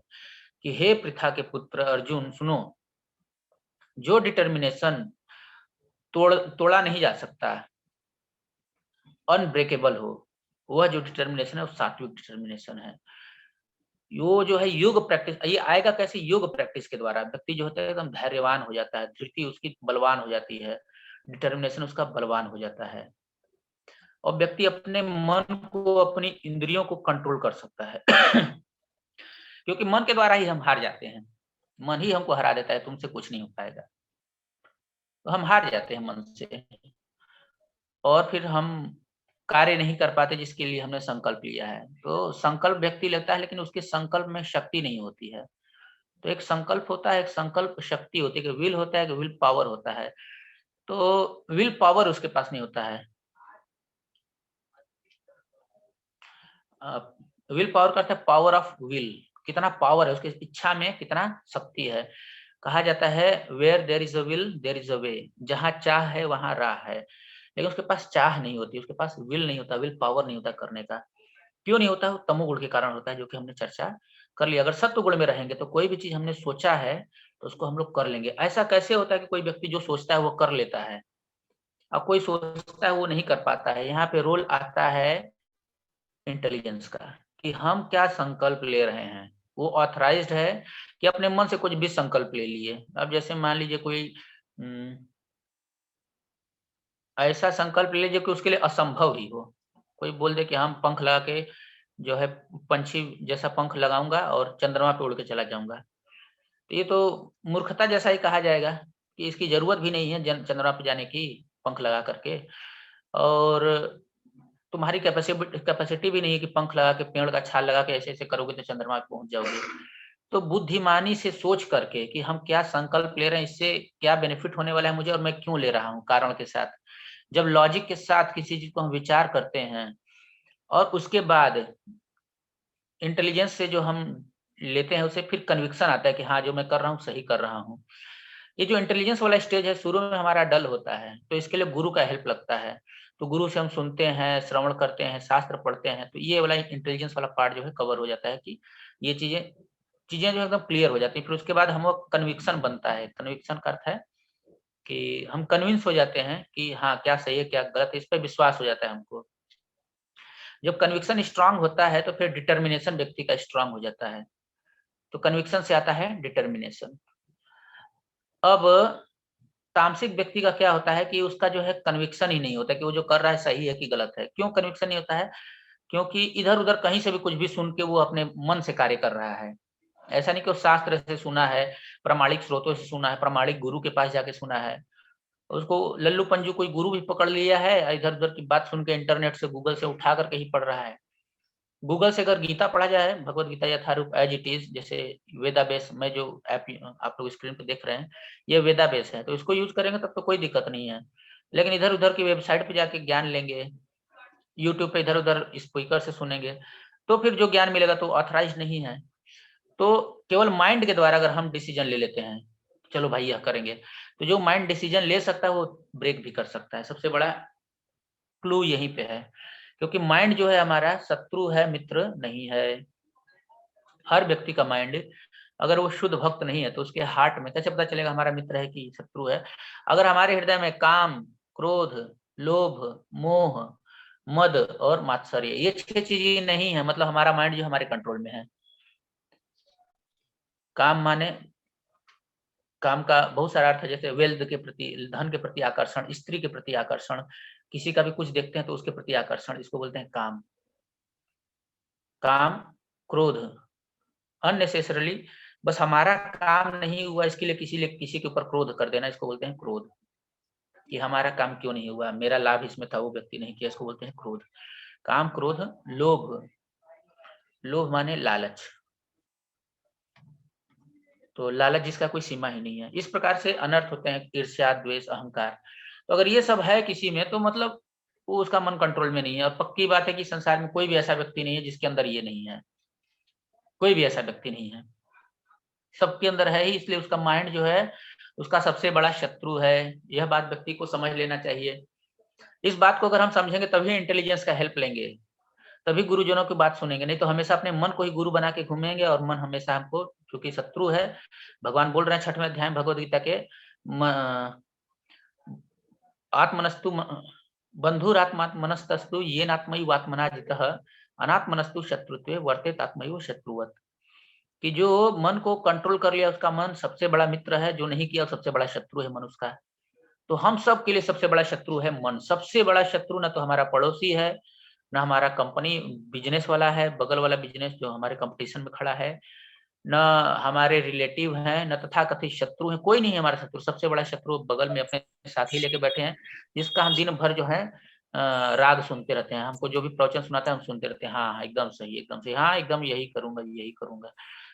कि हे पृथा के पुत्र अर्जुन सुनो, जो डिटर्मिनेशन तोड़ा नहीं जा सकता, अनब्रेकेबल हो, वह जो डिटर्मिनेशन है वो सात्विक डिटर्मिनेशन है। यो जो है योग प्रैक्टिस, ये आएगा कैसे? योग प्रैक्टिस के द्वारा। व्यक्ति जो होता है एकदम धैर्यवान हो जाता है, धृति उसकी बलवान हो जाती है, डिटर्मिनेशन उसका बलवान हो जाता है, और व्यक्ति अपने मन को, अपनी इंद्रियों को कंट्रोल कर सकता है। क्योंकि मन के द्वारा ही हम हार जाते हैं, मन ही हमको हरा देता है, तुमसे कुछ नहीं हो पाएगा, तो हम हार जाते हैं मन से, और फिर हम कार्य नहीं कर पाते जिसके लिए हमने संकल्प लिया है। तो संकल्प व्यक्ति लेता है, लेकिन उसके संकल्प में शक्ति नहीं होती है। तो एक संकल्प होता है, एक संकल्प शक्ति होती है, एक विल होता है, एक विल पावर होता है। तो विल पावर उसके पास नहीं होता है। विल पावर का अर्थ है पावर ऑफ विल, कितना पावर है उसकी इच्छा में, कितना शक्ति है। कहा जाता है where there is a will there is a way, जहाँ चाह है वहाँ राह है। लेकिन उसके पास चाह नहीं होती, उसके पास विल नहीं होता, विल पावर नहीं होता करने का। क्यों नहीं होता? वो तमोगुण के कारण होता है, जो कि हमने चर्चा कर लिया। अगर सत्व गुण में रहेंगे तो कोई भी चीज हमने सोचा है तो उसको हम लोग कर लेंगे। ऐसा कैसे होता है कि कोई व्यक्ति जो सोचता है वो कर लेता है, और कोई सोचता है वो नहीं कर पाता है? यहाँ पे रोल आता है इंटेलिजेंस का, कि हम क्या संकल्प ले रहे हैं। वो ऑथराइज्ड है कि अपने मन से कुछ भी संकल्प ले लिए। अब जैसे मान लीजिए कोई ऐसा संकल्प ले लीजिए कि उसके लिए असंभव ही हो। कोई बोल दे कि हम पंख लगा के जो है पंछी जैसा पंख लगाऊंगा और चंद्रमा पे उड़ के चला जाऊंगा। तो ये तो मूर्खता जैसा ही कहा जाएगा कि इसकी जरूरत भी नहीं है चंद्रमा पे जाने की पंख लगा करके, और तुम्हारी कैपेसिटी भी नहीं है कि पंख लगा के पेड़ का छाल लगा के ऐसे ऐसे करोगे तो चंद्रमा पे पहुंच जाओगे। तो बुद्धिमानी से सोच करके कि हम क्या संकल्प ले रहे हैं, इससे क्या बेनिफिट होने वाला है मुझे और मैं क्यों ले रहा हूँ, कारण के साथ जब लॉजिक के साथ किसी चीज को हम विचार करते हैं और उसके बाद इंटेलिजेंस से जो हम लेते हैं उसे फिर कन्विक्शन आता है कि हाँ जो मैं कर रहा हूँ सही कर रहा हूँ। ये जो इंटेलिजेंस वाला स्टेज है शुरू में हमारा डल होता है, तो इसके लिए गुरु का हेल्प लगता है। तो गुरु से हम सुनते हैं, श्रवण करते हैं, शास्त्र पढ़ते हैं, तो ये वाला इंटेलिजेंस वाला पार्ट जो है कवर हो जाता है कि ये चीजें चीजें जो एकदम क्लियर हो जाती है। फिर उसके बाद हम कन्विक्शन बनता है। कन्विक्शन का अर्थ है कि हम कन्विंस हो जाते हैं कि हाँ क्या सही है क्या गलत है, इस पर विश्वास हो जाता है हमको। जब कन्विक्शन स्ट्रांग होता है तो फिर डिटर्मिनेशन व्यक्ति का स्ट्रांग हो जाता है। तो कन्विक्शन से आता है डिटर्मिनेशन। अब तामसिक व्यक्ति का क्या होता है कि उसका जो है कन्विक्शन ही नहीं होता कि वो जो कर रहा है सही है कि गलत है। क्यों कन्विक्शन नहीं होता है? क्योंकि इधर-उधर कहीं से भी कुछ भी सुन के वो अपने मन से कार्य कर रहा है। ऐसा नहीं कि वो शास्त्र से सुना है, प्रामाणिक स्रोतों से सुना है, प्रामाणिक गुरु के पास जाके सुना है। उसको लल्लू पंजू कोई गुरु भी पकड़ लिया है, इधर-उधर की बात सुन के इंटरनेट से गूगल से उठा करके ही पढ़ रहा है। गूगल से अगर गीता पढ़ा जाए, भगवत गीता यथारूप एज इट इज, जैसे वेदाबेस में जो ऐप आप लोग स्क्रीन पे देख रहे हैं, ये वेदाबेस है, तो इसको यूज करेंगे तब तो कोई दिक्कत नहीं है। लेकिन इधर-उधर की वेबसाइट पे जाके ज्ञान लेंगे, यूट्यूब पे इधर-उधर स्पीकर से सुनेंगे, तो फिर जो ज्ञान मिलेगा तो ऑथराइज्ड नहीं है। तो केवल माइंड के द्वारा अगर हम डिसीजन ले लेते हैं, चलो भाई यह करेंगे, तो जो माइंड डिसीजन ले सकता है वो ब्रेक भी कर सकता है। सबसे बड़ा क्लू यहीं पे है, क्योंकि माइंड जो है हमारा शत्रु है, मित्र नहीं है। हर व्यक्ति का माइंड अगर वो शुद्ध भक्त नहीं है तो उसके हार्ट में कैसे पता चलेगा हमारा मित्र है कि शत्रु है? अगर हमारे हृदय में काम, क्रोध, लोभ, मोह, मद और मात्सर्य ये 6 चीजें नहीं है, मतलब हमारा माइंड जो हमारे कंट्रोल में है। काम माने काम का बहुत सारा अर्थ है, जैसे वेल्थ के प्रति, धन के प्रति आकर्षण, स्त्री के प्रति आकर्षण, किसी का भी कुछ देखते हैं तो उसके प्रति आकर्षण, इसको बोलते हैं काम। काम, क्रोध, अननेसेसरली बस हमारा काम नहीं हुआ इसके लिए किसी के ऊपर क्रोध कर देना, इसको बोलते हैं क्रोध। कि हमारा काम क्यों नहीं हुआ, मेरा लाभ इसमें था वो व्यक्ति नहीं किया, इसको बोलते हैं क्रोध। काम, क्रोध, लोभ, लोभ माने लालच, तो लालच जिसका कोई सीमा ही नहीं है। इस प्रकार से अनर्थ होते हैं ईर्ष्या, द्वेष, अहंकार। तो अगर ये सब है किसी में तो मतलब वो उसका मन कंट्रोल में नहीं है। और पक्की बात है कि संसार में कोई भी ऐसा व्यक्ति नहीं है जिसके अंदर ये नहीं है, कोई भी ऐसा व्यक्ति नहीं है, सबके अंदर है ही। इसलिए उसका माइंड जो है उसका सबसे बड़ा शत्रु है। यह बात व्यक्ति को समझ लेना चाहिए। इस बात को अगर हम समझेंगे तभी इंटेलिजेंस का हेल्प लेंगे, तभी गुरुजनों की बात सुनेंगे, नहीं तो हमेशा अपने मन को ही गुरु बना के घूमेंगे और मन हमेशा हमको, क्योंकि शत्रु है। भगवान बोल रहे हैं 6वें अध्याय भगवद गीता के, आत्मनस्तु बंधुरात्मनस्तस्तु येनात्मैव आत्मना जितः अनात्मनस्तु शत्रुत्वे वर्तेत आत्मैव शत्रुवत्। कि जो मन को कंट्रोल कर लिया उसका मन सबसे बड़ा मित्र है, जो नहीं किया सबसे बड़ा शत्रु है मन उसका। तो हम सब के लिए सबसे बड़ा शत्रु है मन। सबसे बड़ा शत्रु ना तो हमारा पड़ोसी है, ना हमारा कंपनी बिजनेस वाला है, बगल वाला बिजनेस जो हमारे कंपटीशन में खड़ा है, न हमारे रिलेटिव हैं, न तथाकथित शत्रु हैं। कोई नहीं है हमारा शत्रु। सबसे बड़ा शत्रु बगल में अपने साथी लेके बैठे हैं, जिसका हम दिन भर जो है राग सुनते रहते हैं। हमको जो भी प्रवचन सुनाता है हम सुनते रहते हैं, हाँ हाँ एकदम सही, एकदम सही, हाँ एकदम यही करूंगा, यही करूंगा।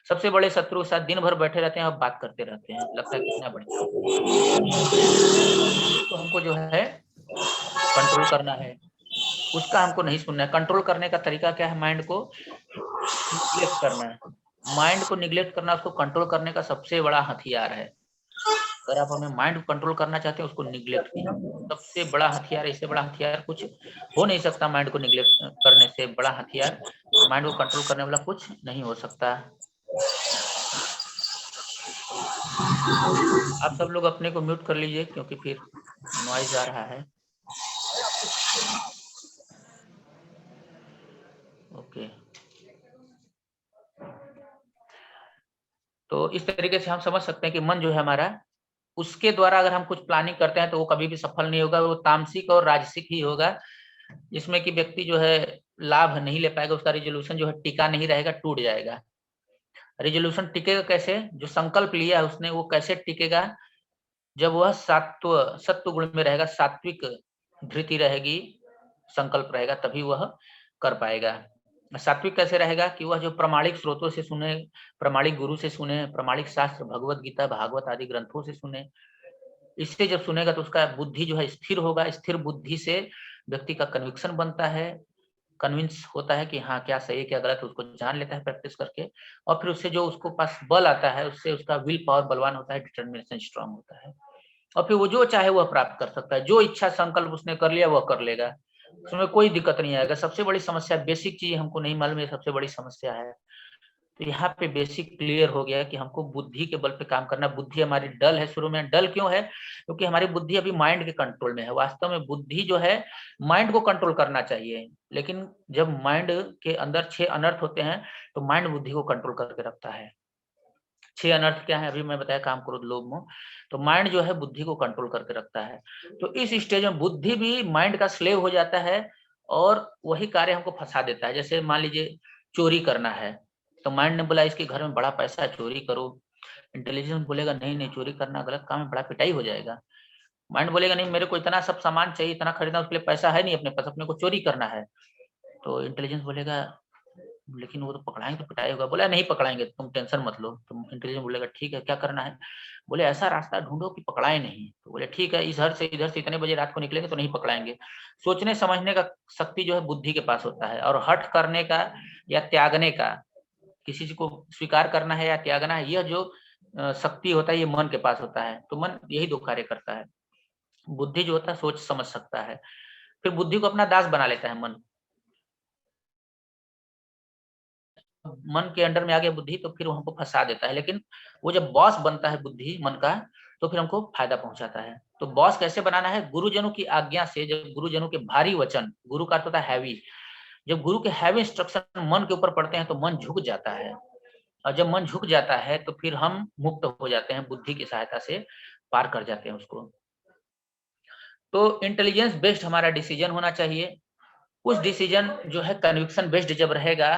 सबसे बड़े शत्रु के साथ दिन भर बैठे रहते हैं और बात करते रहते हैं, लगता है कितना बढ़िया। तो हमको जो है कंट्रोल करना है, उसका हमको नहीं सुनना है। कंट्रोल करने का तरीका क्या है? माइंड को निग्लेक्ट करना है। माइंड को निग्लेक्ट करना उसको कंट्रोल करने का सबसे बड़ा हथियार है। अगर आप हमें माइंड को कंट्रोल करना चाहते हैं उसको निग्लेक्ट कीजिए। सबसे बड़ा हथियार, इससे बड़ा हथियार कुछ हो नहीं सकता। माइंड को निग्लेक्ट करने से बड़ा हथियार, माइंड को कंट्रोल करने वाला कुछ नहीं हो सकता। आप सब लोग अपने को म्यूट कर लीजिए क्योंकि फिर नॉइज आ रहा है। ओके, तो इस तरीके से हम समझ सकते हैं कि मन जो है हमारा, उसके द्वारा अगर हम कुछ प्लानिंग करते हैं तो वो कभी भी सफल नहीं होगा। वो तामसिक और राजसिक ही होगा, जिसमें कि व्यक्ति जो है लाभ नहीं ले पाएगा, उसका रिजोल्यूशन जो है टिका नहीं रहेगा, टूट जाएगा। रिजोल्यूशन टिकेगा कैसे? जो संकल्प लिया है उसने वो कैसे टिकेगा? जब वह सत्व गुण में रहेगा, सात्विक धृति रहेगी, संकल्प रहेगा, तभी वह कर पाएगा। सात्विक कैसे रहेगा? कि वह जो प्रमाणिक स्रोतों से सुने, प्रमाणिक गुरु से सुने, प्रमाणिक शास्त्र भगवत गीता, भागवत आदि ग्रंथों से सुने। इससे जब सुनेगा तो उसका बुद्धि जो है स्थिर होगा। स्थिर बुद्धि से व्यक्ति का कन्विक्शन बनता है, कन्विंस होता है कि हाँ क्या सही है क्या गलत है, उसको जान लेता है प्रैक्टिस करके। और फिर उससे जो उसको पास बल आता है, उससे उसका विल पावर बलवान होता है, डिटर्मिनेशन स्ट्रांग होता है, और फिर वो जो चाहे वह प्राप्त कर सकता है। जो इच्छा संकल्प उसने कर लिया वह कर लेगा, उसमें कोई दिक्कत नहीं आएगा। सबसे बड़ी समस्या, बेसिक चीज हमको नहीं मालूम है, सबसे बड़ी समस्या है। तो यहाँ पे बेसिक क्लियर हो गया कि हमको बुद्धि के बल पे काम करना। बुद्धि हमारी डल है शुरू में। डल क्यों है? क्योंकि हमारी बुद्धि अभी माइंड के कंट्रोल में है। वास्तव में बुद्धि जो है माइंड को कंट्रोल करना चाहिए, लेकिन जब माइंड के अंदर 6 अनर्थ होते हैं तो माइंड बुद्धि को कंट्रोल करके रखता है। 6 अनर्थ क्या है? अभी मैं बताया, काम, क्रोध, लोभ, मोह। तो माइंड जो है बुद्धि को कंट्रोल करके रखता है। तो इस स्टेज में बुद्धि भी माइंड का स्लेव हो जाता है और वही कार्य हमको फंसा देता है। जैसे मान लीजिए चोरी करना है, तो माइंड ने बोला इसके घर में बड़ा पैसा है, चोरी करो। इंटेलिजेंस बोलेगा नहीं नहीं, चोरी करना गलत काम है, बड़ा पिटाई हो जाएगा। माइंड बोलेगा नहीं, मेरे को इतना सब सामान चाहिए, इतना खरीदना, उसके लिए पैसा है नहीं अपने पास, अपने को चोरी करना है। तो इंटेलिजेंस बोलेगा लेकिन वो तो पकड़ाएंगे तो पिटाई होगा। बोला नहीं पकड़ाएंगे, तुम टेंशन मत लो। तुम इंटेलिजेंस बोलेगा ठीक है, क्या करना है? बोले ऐसा रास्ता ढूंढो कि पकड़ाए नहीं। तो बोले ठीक है, इधर से इतने बजे रात को निकलेंगे तो नहीं पकड़ाएंगे। सोचने समझने का शक्ति जो है बुद्धि के पास होता है, और हठ करने का या त्यागने का, किसी चीज को स्वीकार करना है या त्यागना है, यह जो शक्ति होता है ये मन के पास होता है। तो मन यही 2 कार्य करता है। बुद्धि जो होता है सोच समझ सकता है, फिर बुद्धि को अपना दास बना लेता है मन। मन के अंडर में आ गया बुद्धि तो फिर वो हमको फंसा देता है। लेकिन वो जब बॉस बनता है बुद्धि मन का, तो फिर हमको फायदा पहुंचाता है। तो बॉस कैसे बनाना है? गुरुजनों की आज्ञा से। जब गुरुजनों के भारी वचन, गुरु का अर्थ होता है हैवी, जब गुरु के हैवी इंस्ट्रक्शन मन के ऊपर पड़ते हैं तो मन झुक जाता है। और जब मन झुक जाता है तो फिर हम मुक्त हो जाते हैं, बुद्धि की सहायता से पार कर जाते हैं उसको। तो इंटेलिजेंस बेस्ड हमारा डिसीजन होना चाहिए। उस डिसीजन जो है कन्विक्शन बेस्ड जब रहेगा,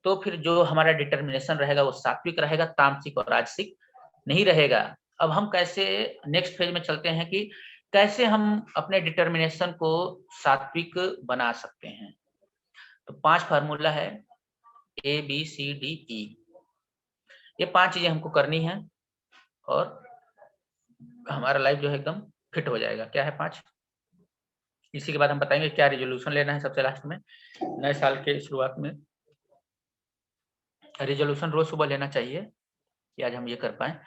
तो फिर जो हमारा डिटर्मिनेशन रहेगा वो सात्विक रहेगा, तामसिक और राजसिक नहीं रहेगा। अब हम कैसे नेक्स्ट फेज में चलते हैं कि कैसे हम अपने डिटर्मिनेशन को सात्विक बना सकते हैं। तो 5 फार्मूला है, ABCDE। ये 5 चीजें हमको करनी है और हमारा लाइफ जो है एकदम फिट हो जाएगा। क्या है 5? इसी के बाद हम बताएंगे क्या रिजोल्यूशन लेना है सबसे लास्ट में। नए साल के शुरुआत में रिजोल्यूशन रोज सुबह लेना चाहिए कि आज हम ये कर पाए।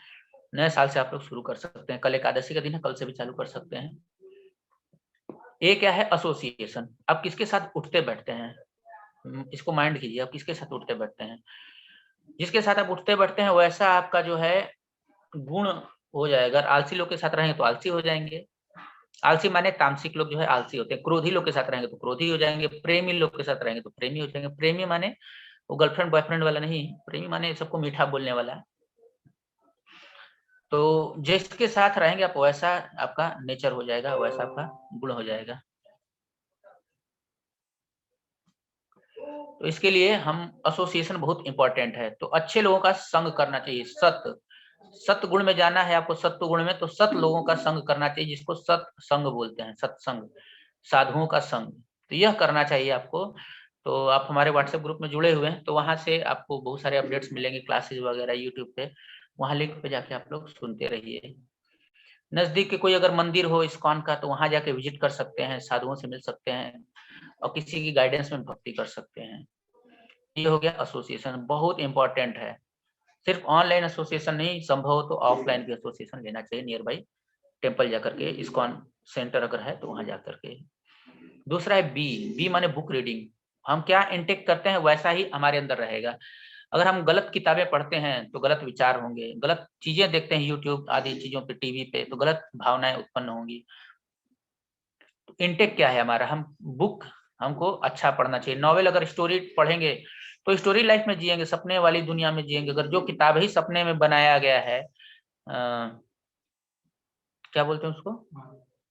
नए साल से आप लोग शुरू कर सकते हैं। कल एकादशी का दिन है, कल से भी चालू कर सकते हैं। ये क्या है? एसोसिएशन। आप किसके साथ उठते बैठते हैं, इसको माइंड कीजिए। आप किसके साथ उठते बैठते हैं? जिसके साथ आप उठते बैठते हैं वैसा आपका जो है गुण हो जाएगा। अगर आलसी लोग के साथ रहेंगे तो आलसी हो जाएंगे। आलसी माने तामसिक लोग जो है आलसी होते हैं। क्रोधी लोग के साथ रहेंगे तो क्रोधी हो जाएंगे। प्रेमी लोग के साथ रहेंगे तो प्रेमी हो जाएंगे। प्रेमी माने वो गर्लफ्रेंड बॉयफ्रेंड वाला नहीं, प्रेमी माने सबको मीठा बोलने वाला। तो जिसके साथ रहेंगे आप वैसा आपका नेचर हो जाएगा, वैसा आपका गुण हो जाएगा। तो इसके लिए हम एसोसिएशन बहुत इंपॉर्टेंट है। तो अच्छे लोगों का संग करना चाहिए। सत गुण में जाना है आपको, सत्व गुण में, तो सत लोगों का संग करना चाहिए, जिसको सत्संग बोलते हैं, सत्संग, साधुओं का संग। तो यह करना चाहिए आपको। तो आप हमारे व्हाट्सएप ग्रुप में जुड़े हुए हैं तो वहां से आपको बहुत सारे अपडेट्स मिलेंगे, क्लासेस वगैरह यूट्यूब पे, वहां लिंक पे जाके आप लोग सुनते रहिए। नजदीक के कोई अगर मंदिर हो इस्कॉन का तो वहां जाके विजिट कर सकते हैं, साधुओं से मिल सकते हैं और किसी की गाइडेंस में भक्ति कर सकते हैं। ये हो गया एसोसिएशन, बहुत इंपॉर्टेंट है। सिर्फ ऑनलाइन एसोसिएशन नहीं, संभव हो तो ऑफलाइन भी एसोसिएशन लेना चाहिए, नियर बाई टेम्पल जाकर के, इस्कॉन सेंटर अगर है तो वहां जाकर के। दूसरा है बी। बी माने बुक रीडिंग। हम क्या इनटेक करते हैं वैसा ही हमारे अंदर रहेगा। अगर हम गलत किताबें पढ़ते हैं तो गलत विचार होंगे, गलत चीजें देखते हैं यूट्यूब आदि चीजों पे, टीवी पे, तो गलत भावनाएं उत्पन्न होंगी। तो इनटेक क्या है हमारा? हम बुक, हमको अच्छा पढ़ना चाहिए। नॉवेल अगर स्टोरी पढ़ेंगे तो स्टोरी लाइफ में जिएंगे, सपने वाली दुनिया में जिएंगे। अगर जो किताब ही सपने में बनाया गया है, क्या बोलते हैं उसको?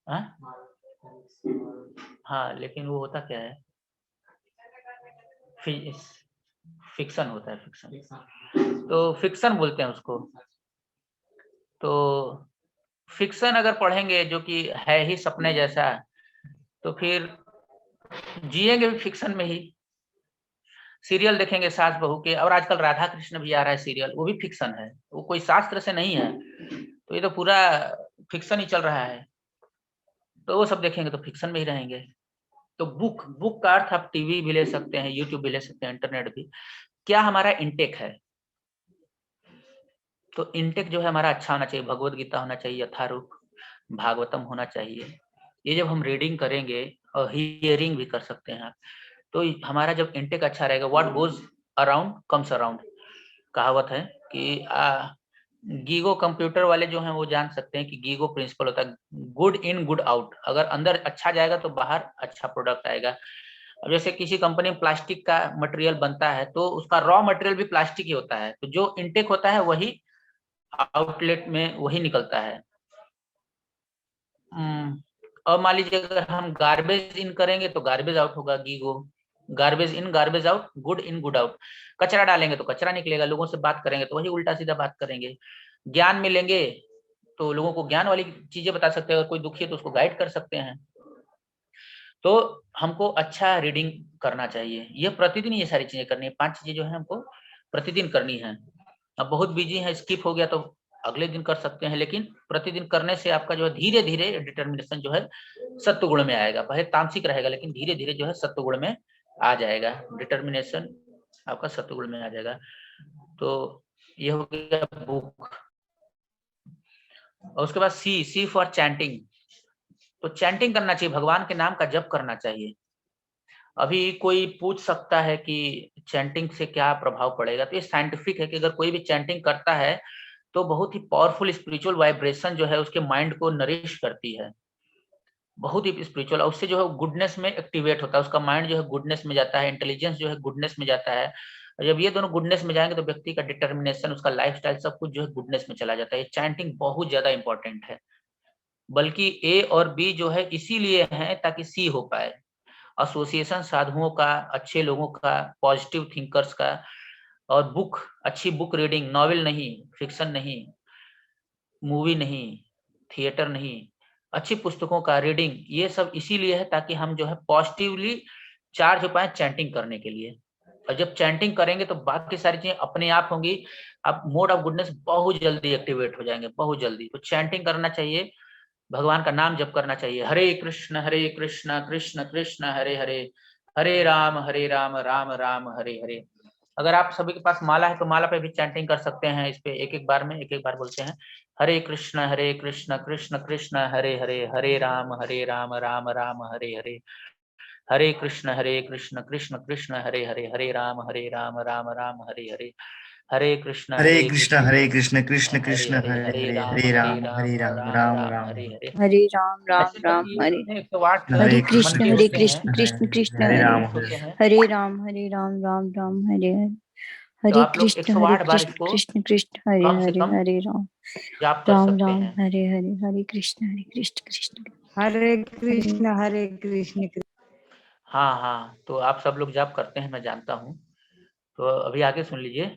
हाँ हाँ, लेकिन वो होता क्या है? फिक्शन होता है, फिक्शन। तो फिक्शन बोलते हैं उसको। तो फिक्शन अगर पढ़ेंगे जो कि है ही सपने जैसा, तो फिर जिएंगे भी फिक्शन में ही। सीरियल देखेंगे सास बहू के, और आजकल राधा कृष्ण भी आ रहा है सीरियल, वो भी फिक्शन है, वो कोई शास्त्र से नहीं है, तो ये तो पूरा फिक्शन ही चल रहा है। तो वो सब देखेंगे तो फिक्शन में ही रहेंगे। तो बुक बुक का अर्थ आप टीवी भी ले सकते हैं, यूट्यूब भी ले सकते हैं, इंटरनेट भी। क्या हमारा इंटेक है? तो इंटेक जो है हमारा अच्छा होना चाहिए, भगवत गीता होना चाहिए, यथारूप भागवतम होना चाहिए। ये जब हम रीडिंग करेंगे और हियरिंग भी कर सकते हैं, तो हमारा जब इंटेक अच्छा रहेगा, what goes around comes around कहावत है कि गीगो कंप्यूटर वाले जो हैं वो जान सकते हैं कि गीगो प्रिंसिपल होता है, गुड इन गुड आउट। अगर अंदर अच्छा जाएगा तो बाहर अच्छा प्रोडक्ट आएगा। अब जैसे किसी कंपनी में प्लास्टिक का मटेरियल बनता है, तो उसका रॉ मटेरियल भी प्लास्टिक ही होता है, तो जो इनटेक होता है वही आउटलेट में वही निकलता है। और मान लीजिए अगर हम गार्बेज इन करेंगे तो गार्बेज आउट होगा, GIGO. Garbage in garbage out, good in good out. कचरा डालेंगे तो कचरा निकलेगा, लोगों से बात करेंगे तो वही उल्टा सीधा बात करेंगे। ज्ञान में लेंगे तो लोगों को ज्ञान वाली चीजें बता सकते हैं, अगर कोई दुखी है तो उसको गाइड कर सकते हैं। तो हमको अच्छा रीडिंग करना चाहिए, ये प्रतिदिन ये सारी चीजें करनी है। 5 चीजें जो है हमको प्रतिदिन करनी है। अब बहुत बिजी है, स्किप हो गया तो अगले दिन कर सकते हैं, लेकिन प्रतिदिन करने से आपका जो है धीरे धीरे डिटर्मिनेशन जो है सत्व गुण में आएगा। पहले तामसिक रहेगा, लेकिन धीरे धीरे जो है सत्व गुण में आ जाएगा, डिटर्मिनेशन आपका सत्व गुण में आ जाएगा। तो ये हो गया बुक। और उसके बाद सी फॉर चैंटिंग। तो चैंटिंग करना चाहिए, भगवान के नाम का जप करना चाहिए। अभी कोई पूछ सकता है कि चैंटिंग से क्या प्रभाव पड़ेगा, तो ये साइंटिफिक है कि अगर कोई भी चैंटिंग करता है तो बहुत ही पावरफुल स्पिरिचुअल वाइब्रेशन जो है उसके माइंड को नरिश करती है, बहुत ही स्पिरिचुअल। और उससे जो है गुडनेस में एक्टिवेट होता है, उसका माइंड जो है गुडनेस में जाता है, इंटेलिजेंस जो है गुडनेस में जाता है। और जब ये दोनों गुडनेस में जाएंगे तो व्यक्ति का डिटर्मिनेशन, उसका लाइफस्टाइल सब कुछ जो है गुडनेस में चला जाता है। ये चैंटिंग बहुत ज्यादा इंपॉर्टेंट है, बल्कि ए और बी जो है इसीलिए है ताकि सी हो पाए। एसोसिएशन साधुओं का, अच्छे लोगों का, पॉजिटिव थिंकर्स का। और बुक, अच्छी बुक रीडिंग, नॉवेल नहीं, फिक्शन नहीं, मूवी नहीं, थिएटर नहीं, अच्छी पुस्तकों का रीडिंग, ये सब इसीलिए है ताकि हम जो है पॉजिटिवली चार्ज हो पाए चैंटिंग करने के लिए। और जब चैंटिंग करेंगे तो बाकी सारी चीजें अपने आप होंगी, आप मोड ऑफ गुडनेस बहुत जल्दी एक्टिवेट हो जाएंगे, बहुत जल्दी। तो चैंटिंग करना चाहिए, भगवान का नाम जप करना चाहिए। हरे कृष्ण कृष्ण कृष्ण हरे हरे, हरे राम राम राम हरे हरे। अगर आप सभी के पास माला है तो माला पे भी चैंटिंग कर सकते हैं, इस पे एक-एक बार में एक-एक बार बोलते हैं। हरे कृष्ण कृष्ण कृष्ण हरे हरे, हरे राम राम राम हरे हरे। हरे कृष्ण कृष्ण कृष्ण हरे हरे, हरे राम राम हरे हरे। हरे कृष्ण कृष्ण कृष्ण हरे कृष्ण हरे, हरे राम राम राम राम हरे हरे। हरे राम राम ऐसे राम करके हरे इसमें 108 हरे मन कृष्ण के होते हैं, कृष्ण कृष्ण हरे हरे राम होते हैं। हरे राम राम राम हरे हरे तो हरे आप लोग कृष्ण 108 बार इसको कृष्ण हरे कम से हरे कम हरे राम जाप कर राम सकते राम हैं। हरे कृष्ण कृष्ण हरे कृष्ण। हाँ, हाँ, तो आप सब लोग जाप करते हैं, मैं जानता हूँ। तो अभी आगे सुन लीजिए।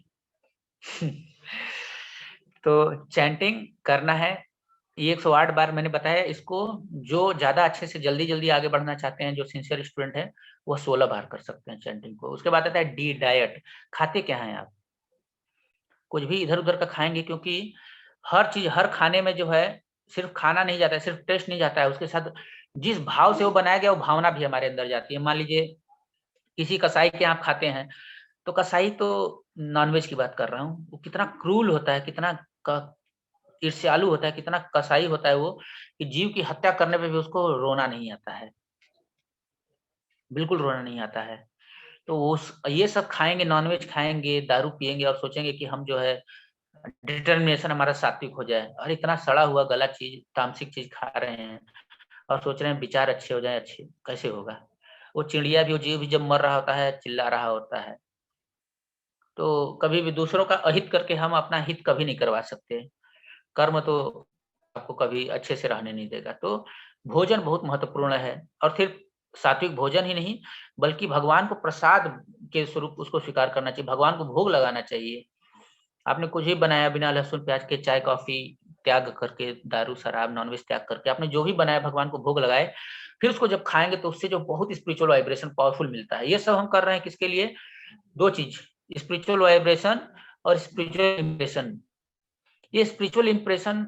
तो चैंटिंग करना है, ये 108 बार मैंने बताया। इसको जो ज़्यादा अच्छे से जल्दी-जल्दी आगे बढ़ना चाहते हैं, जो सिंसियर स्टूडेंट हैं, वो 16 बार कर सकते हैं चैंटिंग को। उसके बाद आता है डी डाइट। खाते क्या हैं आप? कुछ भी इधर-उधर का खाएँगे, क्योंकि हर चीज़, हर खाने में जो है सिर्फ़ खाना नहीं जाता है, सिर्फ़ टेस्ट नहीं जाता है, उसके साथ जिस भाव से वो बनाया गया, वो भावना भी हमारे अंदर जाती है। मान लीजिए किसी कसाई के यहाँ आप खाते हैं, तो कसाई तो नॉन-वेज की बात कर रहा हूँ, वो कितना क्रूल होता है, कितना क ईर्ष्यालु होता है, कितना कसाई होता है वो, कि जीव की हत्या करने पे भी उसको रोना नहीं आता है, बिल्कुल रोना नहीं आता है। तो ये सब खाएँगे, नॉन-वेज खाएँगे, दारू पिएँगे और सोचेंगे कि हम जो है डिटर्मिनेशन हमारा सात्विक हो जाए, और इतना सड़ा हुआ गला चीज़, तामसिक चीज़ खा रहे हैं और सोच रहे हैं विचार अच्छे हो जाएँ, अच्छे कैसे होगा? वो चिड़िया भी, वो जीव भी जब मर रहा होता है, चिल्ला रहा होता है। तो कभी भी दूसरों का अहित करके हम अपना हित कभी नहीं करवा सकते। कर्म तो आपको कभी अच्छे से रहने नहीं देगा। तो भोजन बहुत महत्वपूर्ण है, और सिर्फ सात्विक भोजन ही नहीं, बल्कि भगवान को प्रसाद के स्वरूप उसको स्वीकार करना चाहिए, भगवान को भोग लगाना चाहिए। आपने कुछ भी बनाया बिना लहसुन प्याज के, चाय कॉफी त्याग करके, दारू शराब नॉनवेज त्याग करके आपने जो भी बनाया भगवान को भोग लगाए, फिर उसको जब खाएंगे तो उससे जो बहुत स्पिरिचुअल वाइब्रेशन पावरफुल मिलता है। ये सब हम कर रहे हैं किसके लिए? दो चीज, स्पिरिचुअल वाइब्रेशन और स्पिरिचुअल इंप्रेशन। ये स्पिरिचुअल इंप्रेशन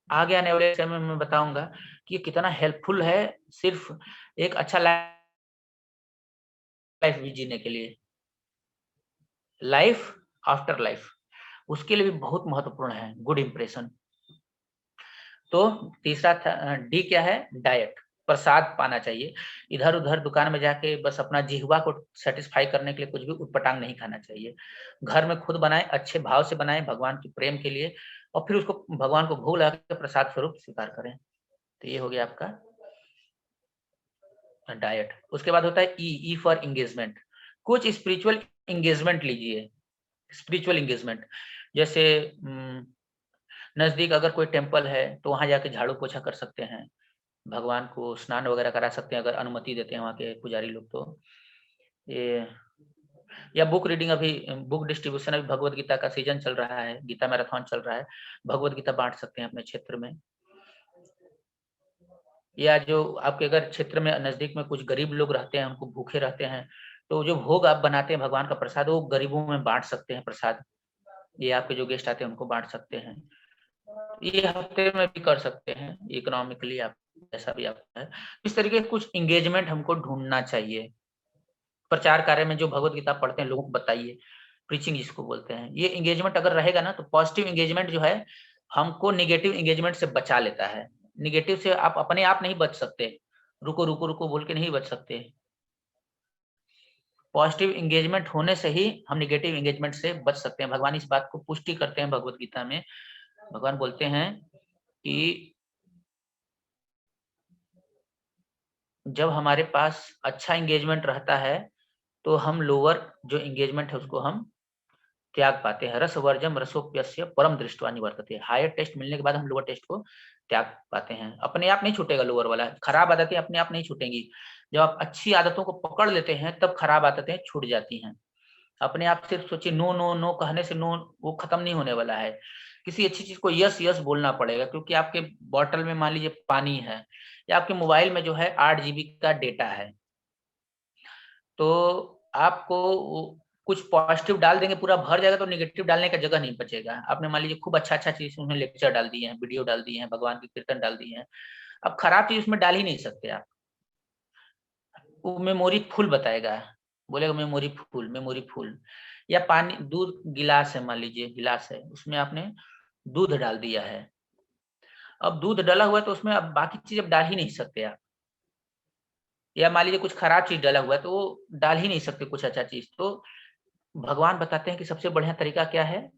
आगे आने वाले समय में मैं बताऊंगा कि ये कितना हेल्पफुल है सिर्फ एक अच्छा लाइफ भी जीने के लिए, लाइफ आफ्टर लाइफ, उसके लिए भी बहुत महत्वपूर्ण है गुड इंप्रेशन। तो तीसरा डी क्या है? डाइट, प्रसाद पाना चाहिए। इधर उधर दुकान में जाके बस अपना जिह्वा को सेटिस्फाई करने के लिए कुछ भी उटपटांग नहीं खाना चाहिए। घर में खुद बनाएं, अच्छे भाव से बनाएं भगवान के प्रेम के लिए, और फिर उसको भगवान को भोग लगा के प्रसाद स्वरूप स्वीकार करें। तो ये हो गया आपका डाइट। उसके बाद होता है ई फॉर एंगेजमेंट। कुछ स्पिरिचुअल एंगेजमेंट लीजिए। स्पिरिचुअल एंगेजमेंट जैसे नजदीक अगर कोई टेम्पल है तो वहां जाके झाड़ू पोछा कर सकते हैं, भगवान को स्नान वगैरह करा सकते हैं अगर अनुमति देते हैं वहाँ के पुजारी लोग। तो ये या बुक रीडिंग, अभी बुक डिस्ट्रीब्यूशन, अभी भगवत गीता का सीजन चल रहा है, गीता मैराथन चल रहा है, भगवत गीता बांट सकते हैं अपने क्षेत्र में। या जो आपके अगर क्षेत्र में नजदीक में कुछ गरीब लोग रहते हैं, उनको भूखे रहते हैं, तो जो भोग आप बनाते हैं भगवान का प्रसाद, वो गरीबों में बांट सकते हैं प्रसाद। ये आपके जो गेस्ट आते हैं उनको बांट सकते हैं। ये हफ्ते में भी कर सकते हैं, इकोनॉमिकली आप जैसा भी आपका है। इस तरीके के कुछ एंगेजमेंट हमको ढूंढना चाहिए। प्रचार कार्य में जो भगवत गीता पढ़ते हैं लोगों को बताइए, प्रीचिंग जिसको बोलते हैं। ये एंगेजमेंट अगर रहेगा ना तो पॉजिटिव एंगेजमेंट जो है हमको निगेटिव एंगेजमेंट से बचा लेता है। निगेटिव से आप अपने आप नहीं बच सकते, रुको रुको रुको बोल के नहीं बच सकते। पॉजिटिव एंगेजमेंट होने से ही हम निगेटिव एंगेजमेंट से बच सकते हैं। भगवान इस बात को पुष्टि करते हैं भगवत गीता में। भगवान बोलते हैं कि जब हमारे पास अच्छा एंगेजमेंट रहता है तो हम लोअर जो एंगेजमेंट है उसको हम त्याग पाते हैं। रस वर्जम रसोप्यस्य परम दृष्टवा निवर्तते। हायर टेस्ट मिलने के बाद हम लोअर टेस्ट को त्याग पाते हैं। अपने आप नहीं छूटेगा लोअर वाला। खराब आदतें अपने आप नहीं छूटेंगी। जब आप अच्छी आदतों को पकड़ लेते हैं तब खराब आदतें छूट जाती हैं। अपने आप सिर्फ सोचिए, नो नो नो कहने से नो वो खत्म नहीं होने वाला है। किसी अच्छी चीज को यस यस बोलना पड़ेगा, क्योंकि आपके बॉटल में मान लीजिए पानी है, या आपके मोबाइल में जो है 8 GB का डेटा है, तो आपको कुछ पॉजिटिव डाल देंगे पूरा भर जाएगा, तो नेगेटिव डालने का जगह नहीं बचेगा। आपने मान लीजिए खूब अच्छा अच्छा चीज उसमें लेक्चर डाल दिए हैं, वीडियो डाल दिए हैं, भगवान की कीर्तन डाल दिए हैं, अब खराब चीज उसमें डाल ही नहीं सकते आप। वो मेमोरी फुल बताएगा, बोलेगा मेमोरी फुल मेमोरी फुल। या पानी दूध गिलास है, मान लीजिए गिलास है, उसमें आपने दूध डाल दिया है। अब दूध डाला हुआ है तो उसमें अब बाकी चीज अब डाल ही नहीं सकते आप। या मान लीजिए कुछ खराब चीज डाला हुआ है तो वो डाल ही नहीं सकते कुछ अच्छा चीज। तो भगवान बताते हैं कि सबसे बढ़िया तरीका क्या है,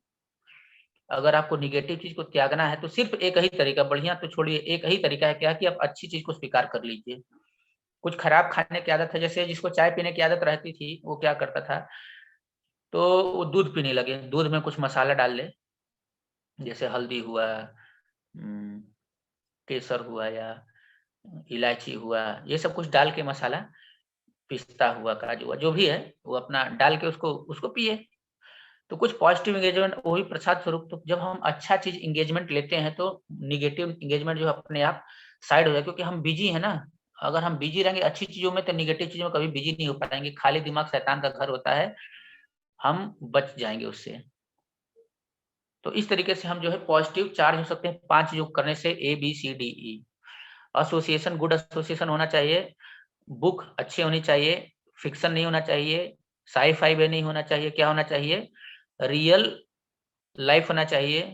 अगर आपको निगेटिव चीज को त्यागना है तो सिर्फ एक ही तरीका, बढ़िया तो छोड़िए, एक ही तरीका है क्या कि आप अच्छी चीज को स्वीकार कर लीजिए। कुछ खराब खाने की आदत है, जैसे जिसको चाय पीने की आदत रहती थी वो क्या करता था, तो वो दूध पीने लगे, दूध में कुछ मसाला डाल ले, जैसे हल्दी हुआ, केसर हुआ, या इलायची हुआ, ये सब कुछ डाल के मसाला, पिस्ता हुआ, काजू हुआ, जो भी है वो अपना डाल के उसको उसको पिए। तो कुछ पॉजिटिव एंगेजमेंट वो भी प्रसाद स्वरूप। तो जब हम अच्छा चीज एंगेजमेंट लेते हैं तो निगेटिव एंगेजमेंट जो अपने आप साइड हो जाए, क्योंकि हम बिजी है ना। अगर हम बिजी रहेंगे अच्छी चीजों में तो निगेटिव चीजों में कभी बिजी नहीं हो पाएंगे। खाली दिमाग शैतान का घर होता है, हम बच जाएंगे उससे। तो इस तरीके से हम जो है पॉजिटिव चार्ज हो सकते हैं 5 योग करने से, ABCDE। एसोसिएशन, गुड एसोसिएशन होना चाहिए, बुक अच्छी होनी चाहिए, फिक्शन नहीं होना चाहिए, साई-फाई भी नहीं होना चाहिए। क्या होना चाहिए? रियल लाइफ होना चाहिए,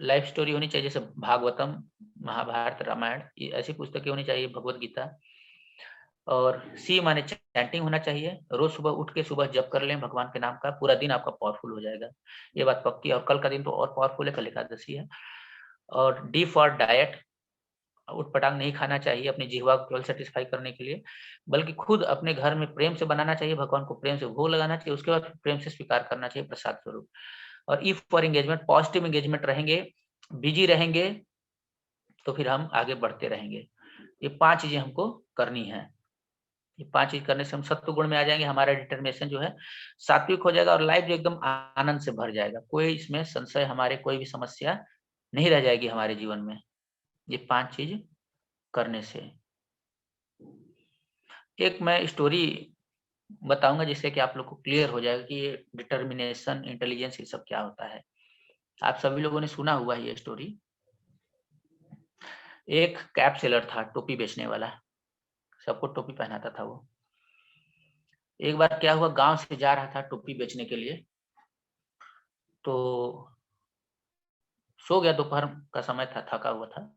लाइफ स्टोरी होनी चाहिए, जैसे भागवतम, महाभारत, रामायण, ये ऐसी पुस्तकें होनी चाहिए, भगवत गीता। और सी माने चैंटिंग होना चाहिए। रोज सुबह उठ के सुबह जप कर लें भगवान के नाम का, पूरा दिन आपका पावरफुल हो जाएगा, ये बात पक्की है। और कल का दिन तो और पावरफुल है, कल एकादशी है। और डी फॉर डाइट, उटपटांग नहीं खाना चाहिए अपनी जिह्वा को केवल सेटिस्फाई करने के लिए, बल्कि खुद अपने घर में प्रेम से बनाना चाहिए, भगवान को प्रेम से भोग लगाना चाहिए, उसके बाद प्रेम से स्वीकार करना चाहिए प्रसाद स्वरूप। और E for engagement, positive engagement रहेंगे, बिजी रहेंगे, तो फिर हम आगे बढ़ते रहेंगे। ये 5 चीजें हमको करनी है। ये 5 चीज करने से हम सत्व गुण में आ जाएंगे, हमारा डिटर्मिनेशन जो है सात्विक हो जाएगा और लाइफ जो एकदम आनंद से भर जाएगा। कोई इसमें संशय, हमारे कोई भी समस्या नहीं रह जाएगी हमारे जीवन में, ये 5 चीज करने से। एक मैं स्टोरी बताऊंगा जिससे कि आप लोग को क्लियर हो जाएगा कि ये डिटर्मिनेशन, इंटेलिजेंस, ये सब क्या होता है। आप सभी लोगों ने सुना हुआ है ये स्टोरी। एक कैप सेलर था, टोपी बेचने वाला, सबको टोपी पहनाता था वो। एक बार क्या हुआ, गांव से जा रहा था टोपी बेचने के लिए, तो सो गया, दोपहर का समय था, थका हुआ था,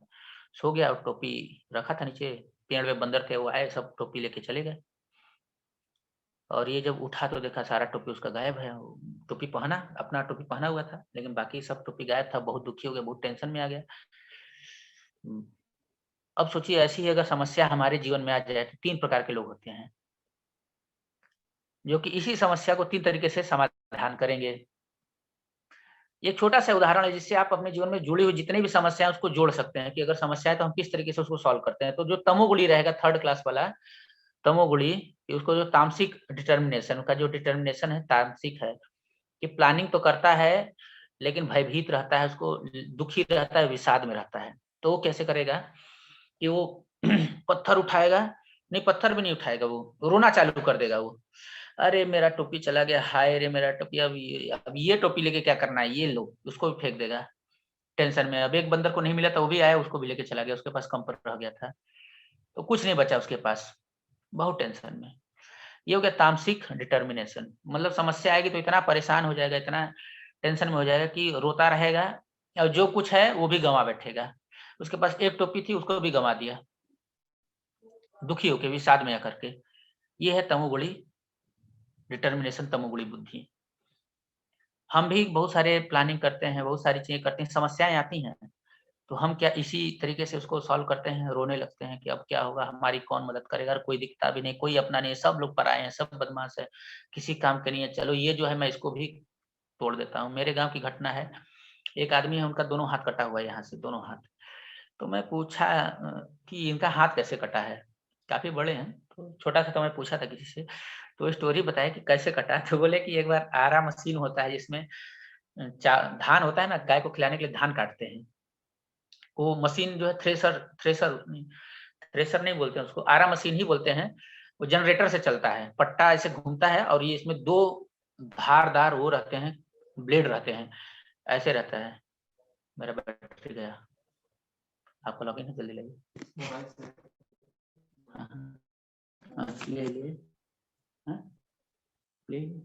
सो गया और टोपी रखा था नीचे, पेड़ में बंदर थे, वो आए, सब टोपी लेके चले गए। और ये जब उठा तो देखा सारा टोपी उसका गायब है। टोपी पहना, अपना टोपी पहना हुआ था, लेकिन बाकी सब टोपी गायब था। बहुत दुखी हो गया, बहुत टेंशन में आ गया। अब सोचिए, ऐसी अगर समस्या हमारे जीवन में आ जाए तो 3 प्रकार के लोग होते हैं जो कि इसी समस्या को 3 तरीके से समाधान करेंगे। ये छोटा सा उदाहरण है जिससे आप अपने जीवन में जुड़ी हुई जितनी भी समस्या है उसको जोड़ सकते हैं कि अगर समस्या है तो हम किस तरीके से उसको सॉल्व करते हैं। तो जो तमोगुणी रहेगा, 3rd क्लास वाला तमोगुणी, उसको जो तामसिक डिटर्मिनेशन, का जो डिटर्मिनेशन है तामसिक है, कि प्लानिंग तो करता है लेकिन भयभीत रहता है, उसको दुखी रहता है, विषाद में रहता है। तो वो कैसे करेगा कि वो पत्थर उठाएगा, नहीं पत्थर भी नहीं उठाएगा, वो रोना चालू कर देगा। वो, अरे मेरा टोपी चला गया, हाय रे मेरा टोपी, अब ये टोपी लेके क्या करना है, ये लो, उसको भी फेंक देगा टेंशन में। अब एक बंदर को नहीं मिला था, वो भी आया, उसको भी लेके चला गया, उसके पास कम पर रह गया था, तो कुछ नहीं बचा उसके पास, बहुत टेंशन में। ये हो गया तामसिक डिटर्मिनेशन। मतलब समस्या आएगी तो इतना परेशान हो जाएगा, इतना टेंशन में हो जाएगा कि रोता रहेगा और जो कुछ है वो भी गंवा बैठेगा। उसके पास एक टोपी थी, उसको भी गंवा दिया, दुखी होके, विषाद में आकर के। ये है तमोगुणी डिटर्मिनेशन, तमोगुणी बुद्धि। हम भी बहुत सारे प्लानिंग करते हैं, बहुत सारी चीजें करते हैं, समस्याएं आती हैं तो हम क्या इसी तरीके से उसको सॉल्व करते हैं, रोने लगते हैं कि अब क्या होगा, हमारी कौन मदद करेगा, कोई दिखता भी नहीं, कोई अपना नहीं है, सब लोग पराए हैं, सब बदमाश है, किसी काम के नहीं है, चलो ये जो है मैं इसको भी तोड़ देता हूँ। मेरे गांव की घटना है, एक आदमी है, उनका दोनों हाथ कटा हुआ है, यहाँ से दोनों हाथ। तो मैं पूछा कि इनका हाथ कैसे कटा है, काफी बड़े हैं, तो छोटा सा तो मैं पूछा था किसी से, तो स्टोरी बताया कि कैसे कटा। तो बोले कि एक बार आरा मशीन होता है जिसमें धान होता है ना, गाय को खिलाने के लिए धान काटते हैं, वो मशीन जो है थ्रेसर नहीं बोलते हैं उसको, आरा मशीन ही बोलते हैं। वो जनरेटर से चलता है, पट्टा ऐसे घूमता है और ये इसमें 2 धारदार वो रहते हैं, ब्लेड रहते हैं, ऐसे रहता है। मेरा बैटरी गया, आपका लॉगिन है, जल्दी लाइए। हाँ, ले लिए, हाँ, ले लिए।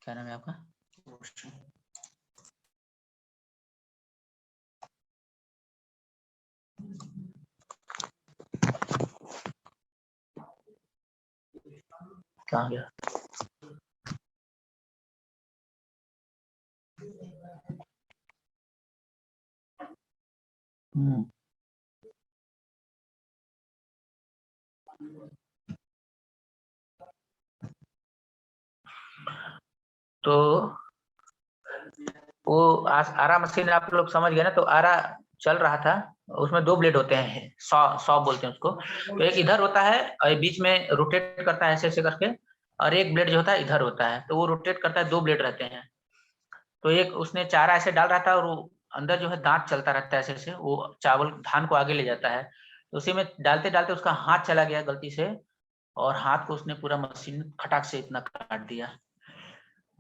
क्या नाम है आपका? कहाँ गया? तो वो आरा मशीन आप लोग समझ गए ना। तो आरा चल रहा था, उसमें 2 ब्लेड होते हैं, सौ बोलते हैं उसको। तो एक इधर होता है और बीच में रोटेट करता है ऐसे ऐसे करके, और एक ब्लेड जो होता है इधर होता है, तो वो रोटेट करता है, 2 ब्लेड रहते हैं। तो एक उसने चारा ऐसे डाल रहा था और वो अंदर जो है दांत चलता रहता है ऐसे ऐसे, वो चावल धान को आगे ले जाता है। तो उसी में डालते डालते उसका हाथ चला गया गलती से, और हाथ को उसने पूरा मशीन खटाक से इतना काट दिया।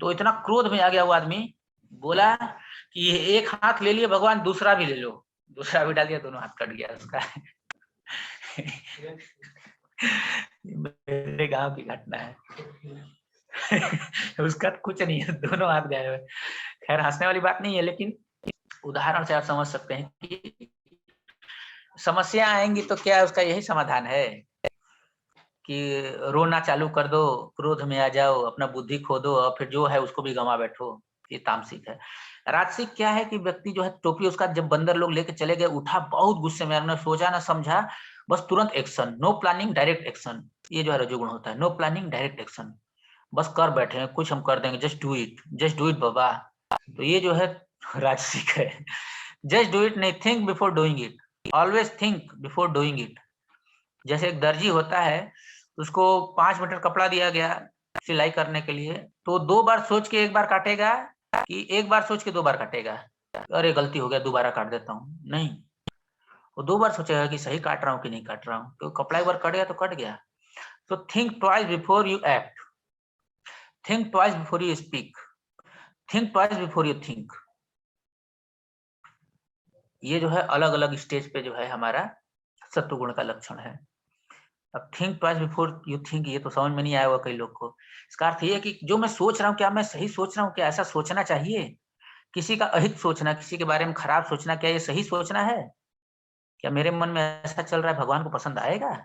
तो इतना क्रोध में आ गया वो आदमी, बोला कि ये एक हाथ ले लिए भगवान, दूसरा भी ले लो। दूसरा भी डाल दिया, दोनों हाथ कट गया उसका। मेरे गांव की घटना है। उसका कुछ नहीं है, दोनों हाथ गए हुए। खैर हंसने वाली बात नहीं है, लेकिन उदाहरण से आप समझ सकते हैं कि समस्या आएंगी तो क्या उसका यही समाधान है कि रोना चालू कर दो, क्रोध में आ जाओ, अपना बुद्धि खो दो और फिर जो है उसको भी गंवा बैठो। ये तामसिक है। राजसिक क्या है कि व्यक्ति जो है टोपी उसका जब बंदर लोग लेके चले गए, उठा बहुत गुस्से में, उन्होंने सोचा ना समझा, बस तुरंत action, no planning direct action. ये जो है रजोगुण होता है, नो प्लानिंग डायरेक्ट एक्शन। बस कर बैठे हैं, कुछ हम कर देंगे, जस्ट डू इट बाबा। तो ये जो है राजसिक है। जस्ट डू इट नहीं, think before doing it, always think before doing it. जैसे एक दर्जी होता है, उसको 5 मीटर कपड़ा दिया गया सिलाई करने के लिए, तो 2 बार सोच के 1 बार काटेगा कि 1 बार सोच के 2 बार काटेगा? अरे गलती हो गया, दोबारा काट देता हूँ, नहीं, वो 2 बार सोचेगा कि सही काट रहा हूँ कि नहीं काट रहा हूँ। तो कपड़ा 1 बार कट गया तो कट गया। So think twice before you act. Think twice before you speak. Think twice before you think. ये जो है अलग अलग स्टेज पे जो है हमारा सत्वगुण का लक्षण है। अब think twice before you think, ये तो समझ में नहीं आया हुआ कई लोग को। इसका अर्थ ये है कि जो मैं सोच रहा हूँ, क्या मैं सही सोच रहा हूँ? क्या ऐसा सोचना चाहिए? किसी का अहित सोचना, किसी के बारे में खराब सोचना, क्या ये सही सोचना है? क्या मेरे मन में ऐसा चल रहा है, भगवान को पसंद आएगा?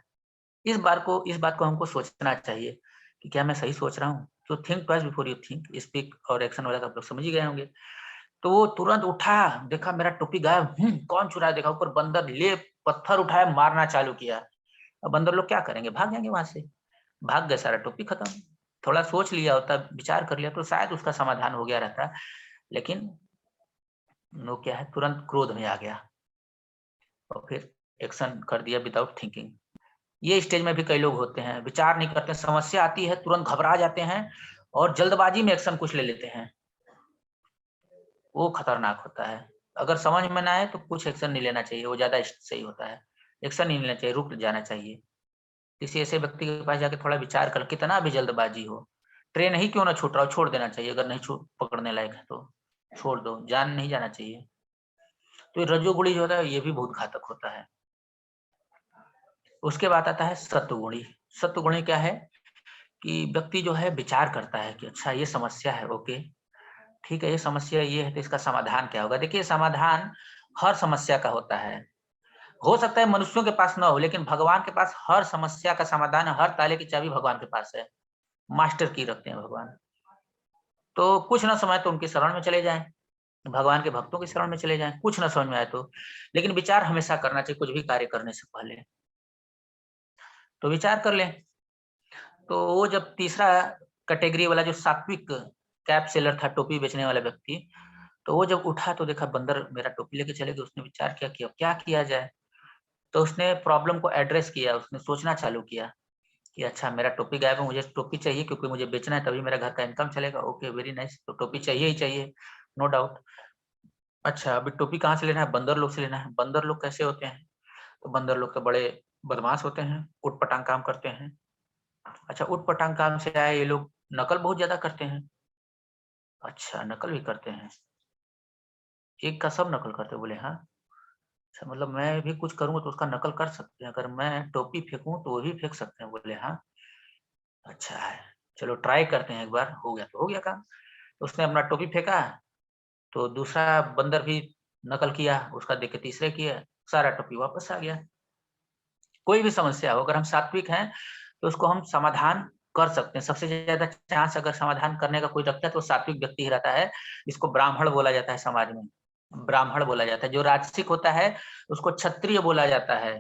इस बात को हमको सोचना चाहिए कि क्या मैं सही सोच रहा हूँ। तो think twice before you think, speak और एक्शन वाला तो आप लोग समझ ही गए होंगे। तो वो तुरंत उठा, देखा मेरा टोपी गायब, कौन चुराया? देखा ऊपर बंदर, ले पत्थर उठाया, मारना चालू किया। अब बंदर लोग क्या करेंगे? भाग जाएंगे वहां से। भाग गए, सारा टोपी खत्म। थोड़ा सोच लिया होता, विचार कर लिया तो शायद उसका समाधान हो गया रहता, लेकिन वो क्या है, तुरंत क्रोध में आ गया और फिर एक्शन कर दिया विदाउट थिंकिंग। ये स्टेज में भी कई लोग होते हैं, विचार नहीं करते, समस्या आती है तुरंत घबरा जाते हैं और जल्दबाजी में एक्शन कुछ ले लेते हैं। वो खतरनाक होता है। अगर समझ में ना आए तो कुछ एक्शन नहीं लेना चाहिए, वो ज्यादा सही होता है। एक्शन नहीं लेना चाहिए, रुक जाना चाहिए। किसी ऐसे व्यक्ति के पास जाके थोड़ा विचार कर, कितना भी जल्दबाजी हो, ट्रेन ही क्यों ना छूट रहा हो, छोड़ देना चाहिए। अगर नहीं पकड़ने लायक है तो छोड़ दो, जान नहीं जाना चाहिए। तो रजोगुणी जो होता है ये भी बहुत घातक होता है। उसके बाद आता है सत्वगुणी। सत्वगुणी क्या है कि व्यक्ति जो है विचार करता है कि अच्छा ये समस्या है, ओके ठीक है, ये समस्या ये है तो इसका समाधान क्या होगा। देखिए समाधान हर समस्या का होता है। हो सकता है मनुष्यों के पास ना हो, लेकिन भगवान के पास हर समस्या का समाधान है। हर ताले की चाबी भगवान के पास है, मास्टर की रखते हैं भगवान। तो कुछ ना समझ तो उनकी शरण में चले जाएं, भगवान के भक्तों की शरण में चले जाएं, कुछ ना समझ में आए तो। लेकिन विचार हमेशा करना चाहिए, कुछ भी कार्य करने से पहले तो विचार कर लें। तो वो जब तीसरा कैटेगरी वाला जो सात्विक कैप सेलर था, टोपी बेचने वाला व्यक्ति, तो वो जब उठा तो देखा बंदर मेरा टोपी लेके चले गए। उसने विचार किया कि अब क्या किया जाए। तो उसने प्रॉब्लम को एड्रेस किया, उसने सोचना चालू किया कि अच्छा मेरा टोपी गायब है, मुझे टोपी चाहिए क्योंकि मुझे बेचना है, तभी मेरा घर का इनकम चलेगा। ओके वेरी नाइस, तो टोपी चाहिए ही चाहिए, नो डाउट। अच्छा अभी टोपी कहाँ से लेना है? बंदर लोग से लेना है। बंदर लोग कैसे होते हैं? तो बंदर लोग तो बड़े बदमाश होते हैं, उटपटांग काम करते हैं। अच्छा उटपटांग काम से आए ये लोग नकल बहुत ज्यादा करते हैं। अच्छा नकल भी करते हैं, एक का सब नकल करते हैं? बोले हाँ। अच्छा मतलब मैं भी कुछ करूंगा तो उसका नकल कर सकते हैं, अगर मैं टोपी फेंकूं तो वो भी फेंक सकते हैं? बोले हाँ। अच्छा है, चलो ट्राई करते हैं, एक बार हो गया तो हो गया काम। तो उसने अपना टोपी फेंका तो दूसरा बंदर भी नकल किया, उसका देख के तीसरे किया, सारा टोपी वापस आ गया। कोई भी समस्या हो, अगर हम सात्विक हैं तो उसको हम समाधान कर सकते हैं। सबसे ज्यादा चांस अगर समाधान करने का कोई रखता है तो सात्विक व्यक्ति ही रहता है। इसको ब्राह्मण बोला जाता है, समाज में ब्राह्मण बोला जाता है। जो राजसिक होता है उसको क्षत्रिय बोला जाता है,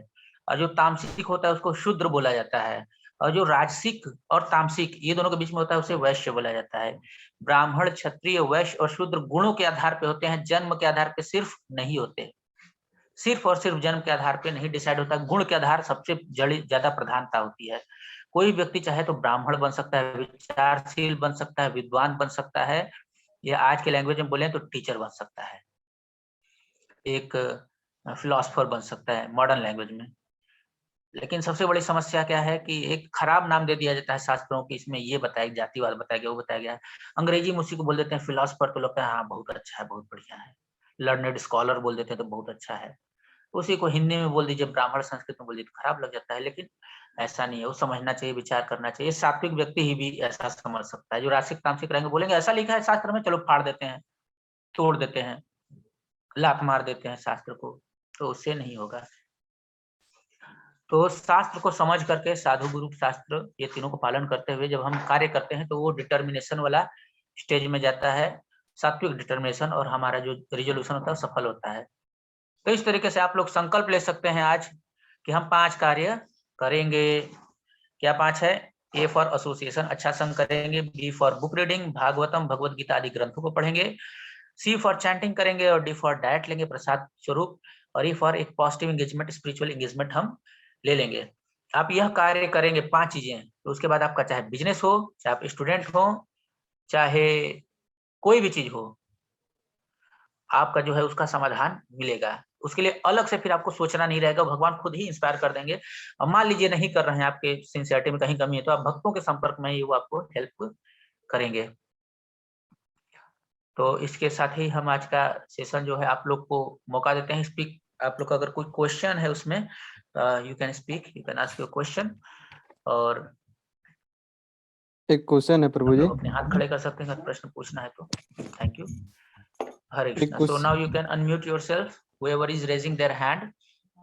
और जो तामसिक होता है उसको शूद्र बोला जाता है, और जो राजसिक और तामसिक ये दोनों के बीच में होता है उसे वैश्य बोला जाता है। ब्राह्मण, क्षत्रिय, वैश्य और शूद्र गुणों के आधार पे होते हैं, जन्म के आधार पे सिर्फ नहीं होते। सिर्फ और सिर्फ जन्म के आधार पे नहीं डिसाइड होता, गुण के आधार सबसे ज्यादा प्रधानता होती है। कोई व्यक्ति चाहे तो ब्राह्मण बन सकता है, विचारशील बन सकता है, विद्वान बन सकता है, या आज के लैंग्वेज में बोले तो टीचर बन सकता है, एक फिलोसफर बन सकता है मॉडर्न लैंग्वेज में। लेकिन सबसे बड़ी समस्या क्या है कि एक खराब नाम दे दिया जाता है शास्त्रों की, इसमें ये बताया, जातिवाद बताया गया, वो बताया गया। अंग्रेजी में उसी को बोल देते हैं फिलोसफर, तो लगता है हाँ बहुत अच्छा है, बहुत बढ़िया है। लर्नेड स्कॉलर बोल देते हैं तो बहुत अच्छा है। उसी को हिंदी में बोल दीजिए, ब्राह्मण संस्कृत में बोल दीजिए तो खराब लग जाता है। लेकिन ऐसा नहीं है, वो समझना चाहिए, विचार करना चाहिए। सात्विक व्यक्ति ही भी ऐसा समझ सकता है। जो राजसिक तामसिक रहेंगे बोलेंगे ऐसा लिखा है शास्त्र में, चलो फाड़ देते हैं, तोड़ देते हैं, लात मार देते हैं शास्त्र को, तो उससे नहीं होगा। तो शास्त्र को समझ करके, साधु गुरु शास्त्र ये तीनों को पालन करते हुए जब हम कार्य करते हैं तो वो डिटर्मिनेशन वाला स्टेज में जाता है, सात्विक डिटर्मिनेशन, और हमारा जो रिजोल्यूशन होता है सफल होता है। तो इस तरीके से आप लोग संकल्प ले सकते हैं आज कि हम 5 कार्य करेंगे। क्या 5 है? ए फॉर एसोसिएशन, अच्छा संग करेंगे। B for book reading, Bhagavatam Bhagavad Gita आदि ग्रंथों को पढ़ेंगे। सी फॉर चैंटिंग करेंगे और डी फॉर डाइट लेंगे प्रसाद स्वरूप। और ई फॉर एक पॉजिटिव एंगेजमेंट, स्पिरिचुअल एंगेजमेंट हम ले लेंगे। आप यह कार्य करेंगे 5 चीजें, तो उसके बाद आपका चाहे बिजनेस हो, चाहे आप स्टूडेंट हो, चाहे कोई भी चीज हो, आपका जो है उसका समाधान मिलेगा। उसके लिए अलग से फिर आपको सोचना नहीं रहेगा, भगवान खुद ही इंस्पायर कर देंगे। अब मान लीजिए नहीं कर रहे हैं, आपके सिंसियरिटी में कहीं कमी है, तो आप भक्तों के संपर्क में ही वो आपको हेल्प करेंगे। तो इसके साथ ही हम आज का सेशन जो है आप लोग को मौका देते हैं स्पीक। आप लोग का अगर कोई क्वेश्चन है उसमें you can speak, you can ask your question. और एक क्वेश्चन है प्रभु आप जी। लोग अपने हाथ खड़े कर सकते हैं अगर प्रश्न पूछना है तो। Thank you. हरे एक Krishna. So now you can unmute yourself, whoever is raising their hand.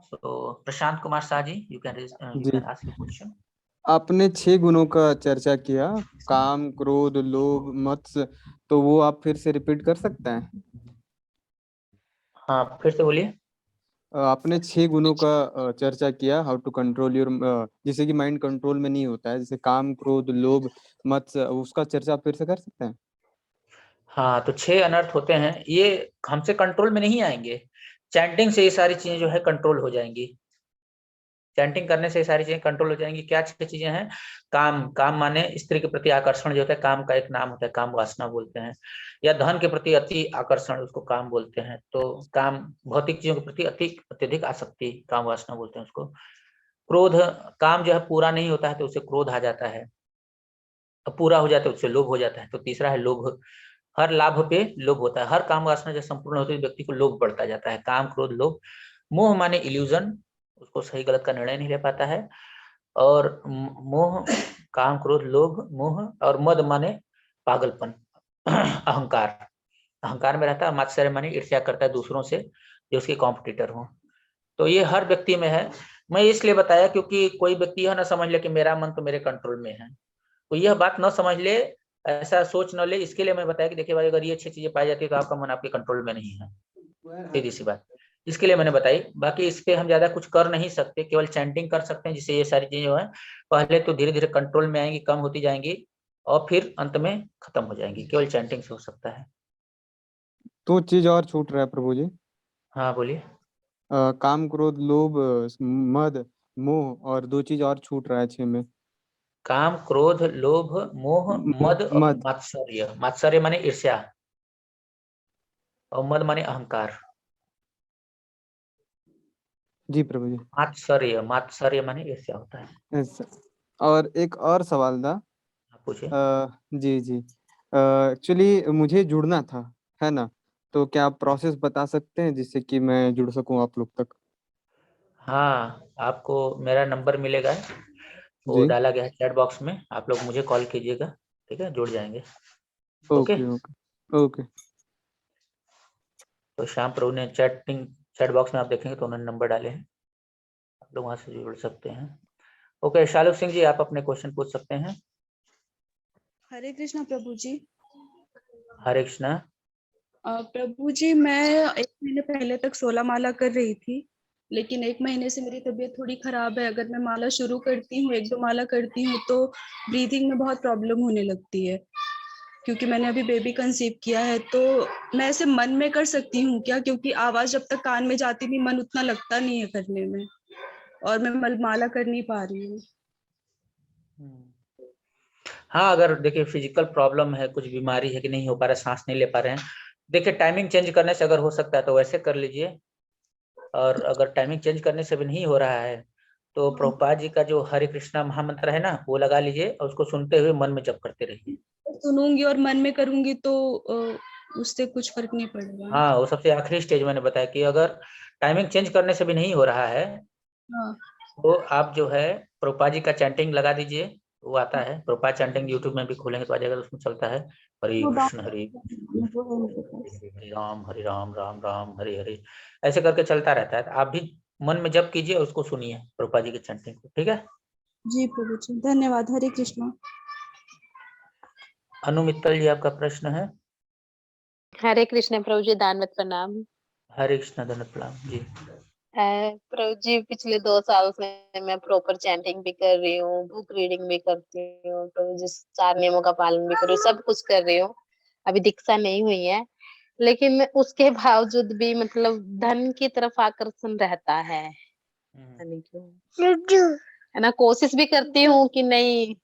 So Prashant Kumar Shah ji, you can ji, ask your question. आपने 6 गुणों का चर्चा किया, काम, क्रोध, लोभ, मत्स्य, तो वो आप फिर से रिपीट कर सकते हैं? हाँ फिर से बोलिए। आपने 6 गुणों का चर्चा किया, हाउ टू कंट्रोल योर, जिससे कि माइंड कंट्रोल में नहीं होता है, जैसे काम, क्रोध, लोभ, मत्स्य, उसका चर्चा आप फिर से कर सकते हैं? हाँ तो 6 अनर्थ होते हैं, ये हमसे कंट्रोल में नहीं आएंगे। चैंटिंग से ये सारी चीजें जो है कंट्रोल हो जाएंगी। चैंटिंग करने से ये सारी चीजें कंट्रोल हो जाएंगी। क्या 6 चीजें हैं? काम, काम माने स्त्री के प्रति आकर्षण जो होता है, काम का एक नाम होता है, काम वासना बोलते हैं। या धन के प्रति अति आकर्षण, उसको काम बोलते हैं। तो काम, भौतिक चीजों के प्रति अत्यधिक आसक्ति, काम वासना बोलते हैं उसको। क्रोध, काम जो है पूरा नहीं होता है तो उससे क्रोध आ जाता है, अब पूरा हो जाता है उससे लोभ हो जाता है। तो तीसरा है लोभ, हर लाभ पे लोभ होता है। हर काम वासना जब संपूर्ण होती है व्यक्ति को लोभ बढ़ता जाता है, काम, क्रोध, लोभ। मोह माने इल्यूजन, उसको सही गलत का निर्णय नहीं ले पाता है। और मोह, काम, क्रोध, लोभ, मोह। और मद माने पागलपन, अहंकार, अहंकार में रहता है। मात्सर्य माने ईर्ष्या करता है दूसरों से जो उसके कॉम्पिटिटर हो। तो ये हर व्यक्ति में है। मैं इसलिए बताया क्योंकि कोई व्यक्ति यह ना समझ ले कि मेरा मन तो मेरे कंट्रोल में है, तो यह बात न समझ ले, ऐसा सोच न ले। इसके लिए मैं बताया कि देखिए भाई, अगर ये 6 चीजें पाई जाती है तो आपका मन आपके कंट्रोल में नहीं है, सीधी सी बात। इसके लिए मैंने बताई। बाकी इस पे हम ज्यादा कुछ कर नहीं सकते, केवल चैंटिंग कर सकते हैं, जिससे ये सारी चीजें जो है पहले तो धीरे धीरे कंट्रोल में आएंगी, कम होती जाएंगी और फिर अंत में खत्म हो जाएंगी। केवल चैंटिंग से हो सकता है। तो चीज और छूट रहा है प्रभु जी। हाँ बोलिए। काम, क्रोध, लोभ, मद, मोह, और 2 चीज और छूट रहा है 6 में। काम, क्रोध, लोभ, मोह, मद और मद। मात्सर्य। मात्सर्य माने ईर्ष्या और मद माने अहंकार। जी प्रभु जी। मात्सर्य, मात्सर्य माने ईर्ष्या होता है। ऐसा। और एक और सवाल था। आप पूछिए। जी जी, एक्चुअली मुझे जुड़ना था, है ना? तो क्या आप प्रोसेस बता सकते हैं जिससे कि मैं जुड़ सकूं आप लोग तक? हाँ, आपको मेरा नंबर मिलेगा, वो जी। डाला गया है चैट बॉक्स में, आप लोग मुझे कॉल कीजिएगा, ठीक है, जुड़ जाएंगे। ओके। Okay okay okay. तो श्याम प्रभु ने चैट बॉक्स में आप देखेंगे तो उन्होंने नंबर डाले हैं, आप लोग वहां से जुड़ सकते हैं। ओके, शालू सिंह जी आप अपने क्वेश्चन पूछ सकते हैं। हरे कृष्णा प्रभु जी। हरे कृष्णा। प्रभु जी, मैं 1 महीने पहले तक 16 माला कर रही थी, लेकिन 1 महीने से मेरी तबीयत थोड़ी खराब है। अगर मैं माला शुरू करती हूँ, 1-2 माला करती हूँ, तो ब्रीथिंग में बहुत प्रॉब्लम होने लगती है, क्योंकि मैंने अभी बेबी कंसीव किया है। तो मैं ऐसे मन में कर सकती हूँ क्या? क्योंकि आवाज जब तक कान में जाती नहीं, मन उतना लगता नहीं है करने में, और मैं माला कर नहीं पा रही हूँ। हाँ, अगर देखिए फिजिकल प्रॉब्लम है, कुछ बीमारी है कि नहीं हो पा रहा है, सांस नहीं ले पा रहे हैं, देखिए टाइमिंग चेंज करने से अगर हो सकता है तो वैसे कर लीजिए। और अगर टाइमिंग चेंज करने से भी नहीं हो रहा है तो प्रभुपाद जी का जो हरे कृष्णा महामंत्र है ना, वो लगा लीजिए और उसको सुनते हुए मन में जप करते रहिए। सुनूंगी और मन में करूंगी तो उससे कुछ फर्क नहीं पड़ेगा? हाँ, वो सबसे आखिरी स्टेज मैंने बताया कि अगर टाइमिंग चेंज करने से भी नहीं हो रहा है हाँ। तो आप जो है प्रभुपाद जी का चैंटिंग लगा दीजिए, वो आता है प्रभुपाद चैंटिंग, यूट्यूब में भी खोलेंगे तो आ जाएगा, तो उसमें चलता है हरे कृष्ण हरे हरे राम हरे राम राम राम हरे हरे, ऐसे करके चलता रहता है। आप भी मन में जप कीजिए और उसको सुनिए प्रभुपाद जी के चैंटिंग को, ठीक है। जी प्रभु जी, धन्यवाद। हरे कृष्णा। अनु मित्तल जी आपका प्रश्न है। हरे कृष्ण प्रभु जी, दानवत प्रणाम। हरे कृष्ण धन्यवाद प्रणाम जी। प्रभु जी पिछले 2 साल से मैं प्रॉपर चैंटिंग भी कर रही हूँ, बुक रीडिंग भी करती हूँ, प्रभु जी 4 नियमों का पालन भी कर रही हूँ, सब कुछ कर रही हूँ। अभी दीक्षा नहीं हुई है, लेकिन उसके बावजूद भी मतलब धन की तरफ आकर्षण रहता है। पता नहीं क्यों? है ना, कोशिश भी करती हूँ कि नहीं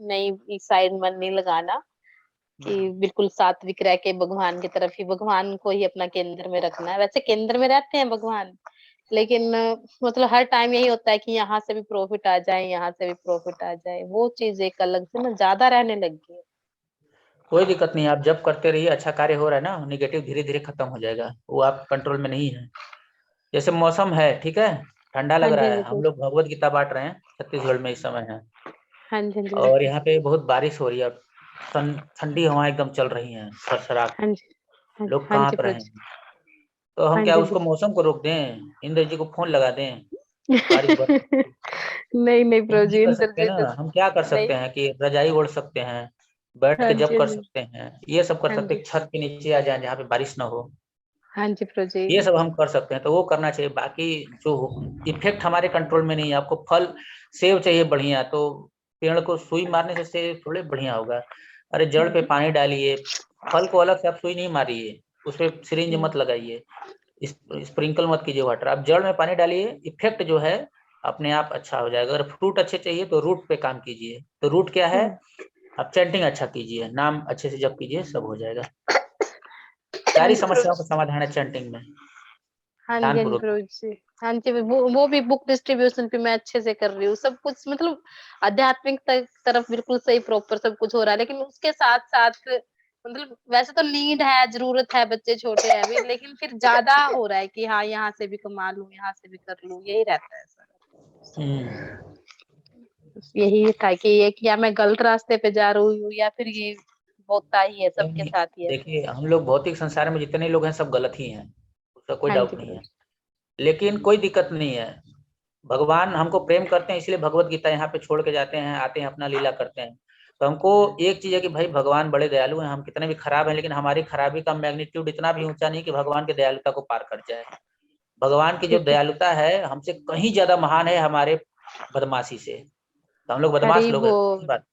नहीं इस साइड मन नहीं लगाना, कि बिल्कुल सात्विक रह के भगवान की तरफ ही, भगवान को ही अपना केंद्र में रखना है। वैसे केंद्र में रहते हैं भगवान, लेकिन मतलब हर टाइम यही होता है कि यहाँ से भी प्रॉफिट आ जाए, यहाँ से भी प्रॉफिट आ जाए, वो चीज एक अलग से ना ज्यादा रहने लग गई है। कोई दिक्कत नहीं है, आप जब करते रहिए, अच्छा कार्य हो रहा है ना, नेगेटिव धीरे धीरे खत्म हो जाएगा, वो आप कंट्रोल में नहीं है। जैसे मौसम है, ठीक है, ठंडा लग हाँ जी, रहा हाँ है, जी, हम लोग भगवत गीता बांट रहे हैं, छत्तीसगढ़ में इस समय है, हाँ जी, हाँ जी, और यहाँ पे बहुत बारिश हो रही है, ठंडी हवाएं एकदम चल रही हैं सरसरा के, हाँ जी, लोग हाँ जी कांप रहे प्रभु जी, हैं। तो हम हाँ क्या जी, उसको मौसम को रोक दें, इंद्र जी को फोन लगा दें, बारिश बंद। नहीं नहीं हम प्रभु नहीं जी, कर इंद्र सकते जी ना, तो हम क्या कर नहीं। सकते हैं कि रजाई ओढ़ सकते हैं, बैठ हाँ के जप जी, हाँ कर जी, सकते हैं, ये सब कर हाँ सकते जी, हैं, छत के नीचे आ जाए जहाँ पे बारिश ना हो, हाँ जी प्रभु जी, ये सब हम कर सकते हैं, तो वो करना चाहिए। बाकी जो इफेक्ट हमारे कंट्रोल में नहीं है, आपको फल सेब चाहिए बढ़िया, तो पेड़ को सुई मारने से सेब थोड़े बढ़िया होगा। अरे जड़ पे पानी डालिए, फल को अलग से आप सुई नहीं मारिए, उस पे सिरिंज मत लगाइए, स्प्रिंकल मत कीजिए वाटर, आप जड़ में पानी डालिए, इफेक्ट जो है अपने आप अच्छा हो जाएगा। अगर फ्रूट अच्छे चाहिए तो रूट पे काम कीजिए, तो रूट क्या है, आप चैंटिंग अच्छा कीजिए, नाम अच्छे से जप कीजिए, सब हो जाएगा। सारी समस्याओं का समाधान है चैंटिंग में, हाँ जी, हाँ जी ध्यानपूर्वक। प्रभु जी, हाँ जी, वो भी बुक डिस्ट्रीब्यूशन भी मैं अच्छे से कर रही हूँ, सब कुछ मतलब आध्यात्मिक तरफ बिल्कुल सही प्रॉपर सब कुछ हो रहा है, लेकिन उसके साथ साथ मतलब वैसे तो नीड है, जरूरत है, बच्चे छोटे हैं अभी, लेकिन फिर ज्यादा हो रहा है कि हाँ यहाँ से भी कमा लूं, यहाँ से भी कर लूं, यही रहता है सर। बस यही था कि ये क्या मैं गलत रास्ते पे जा रही हूँ, या फिर ये होता ही है सबके नहीं, साथ ही है। देखिए हम लोग भौतिक संसार में जितने लोग हैं सब गलत ही हैं, उसका कोई हाँ जी डाउट नहीं प्रभु है, जी, लेकिन कोई दिक्कत नहीं है। भगवान हमको प्रेम करते हैं, इसलिए भगवत गीता यहाँ पे छोड़ के जाते हैं, आते हैं, अपना लीला करते हैं। तो हमको एक चीज है कि भाई भगवान बड़े दयालु हैं, हम कितने भी खराब हैं, लेकिन हमारी खराबी का मैग्नीट्यूड इतना भी ऊंचा नहीं कि भगवान की दयालुता को पार कर जाए। भगवान की जो ठीक है। दयालुता है हमसे कहीं ज्यादा महान है हमारे बदमाशी से, तो हम लोग बदमाश हरी लोग हैं, बोल, बात,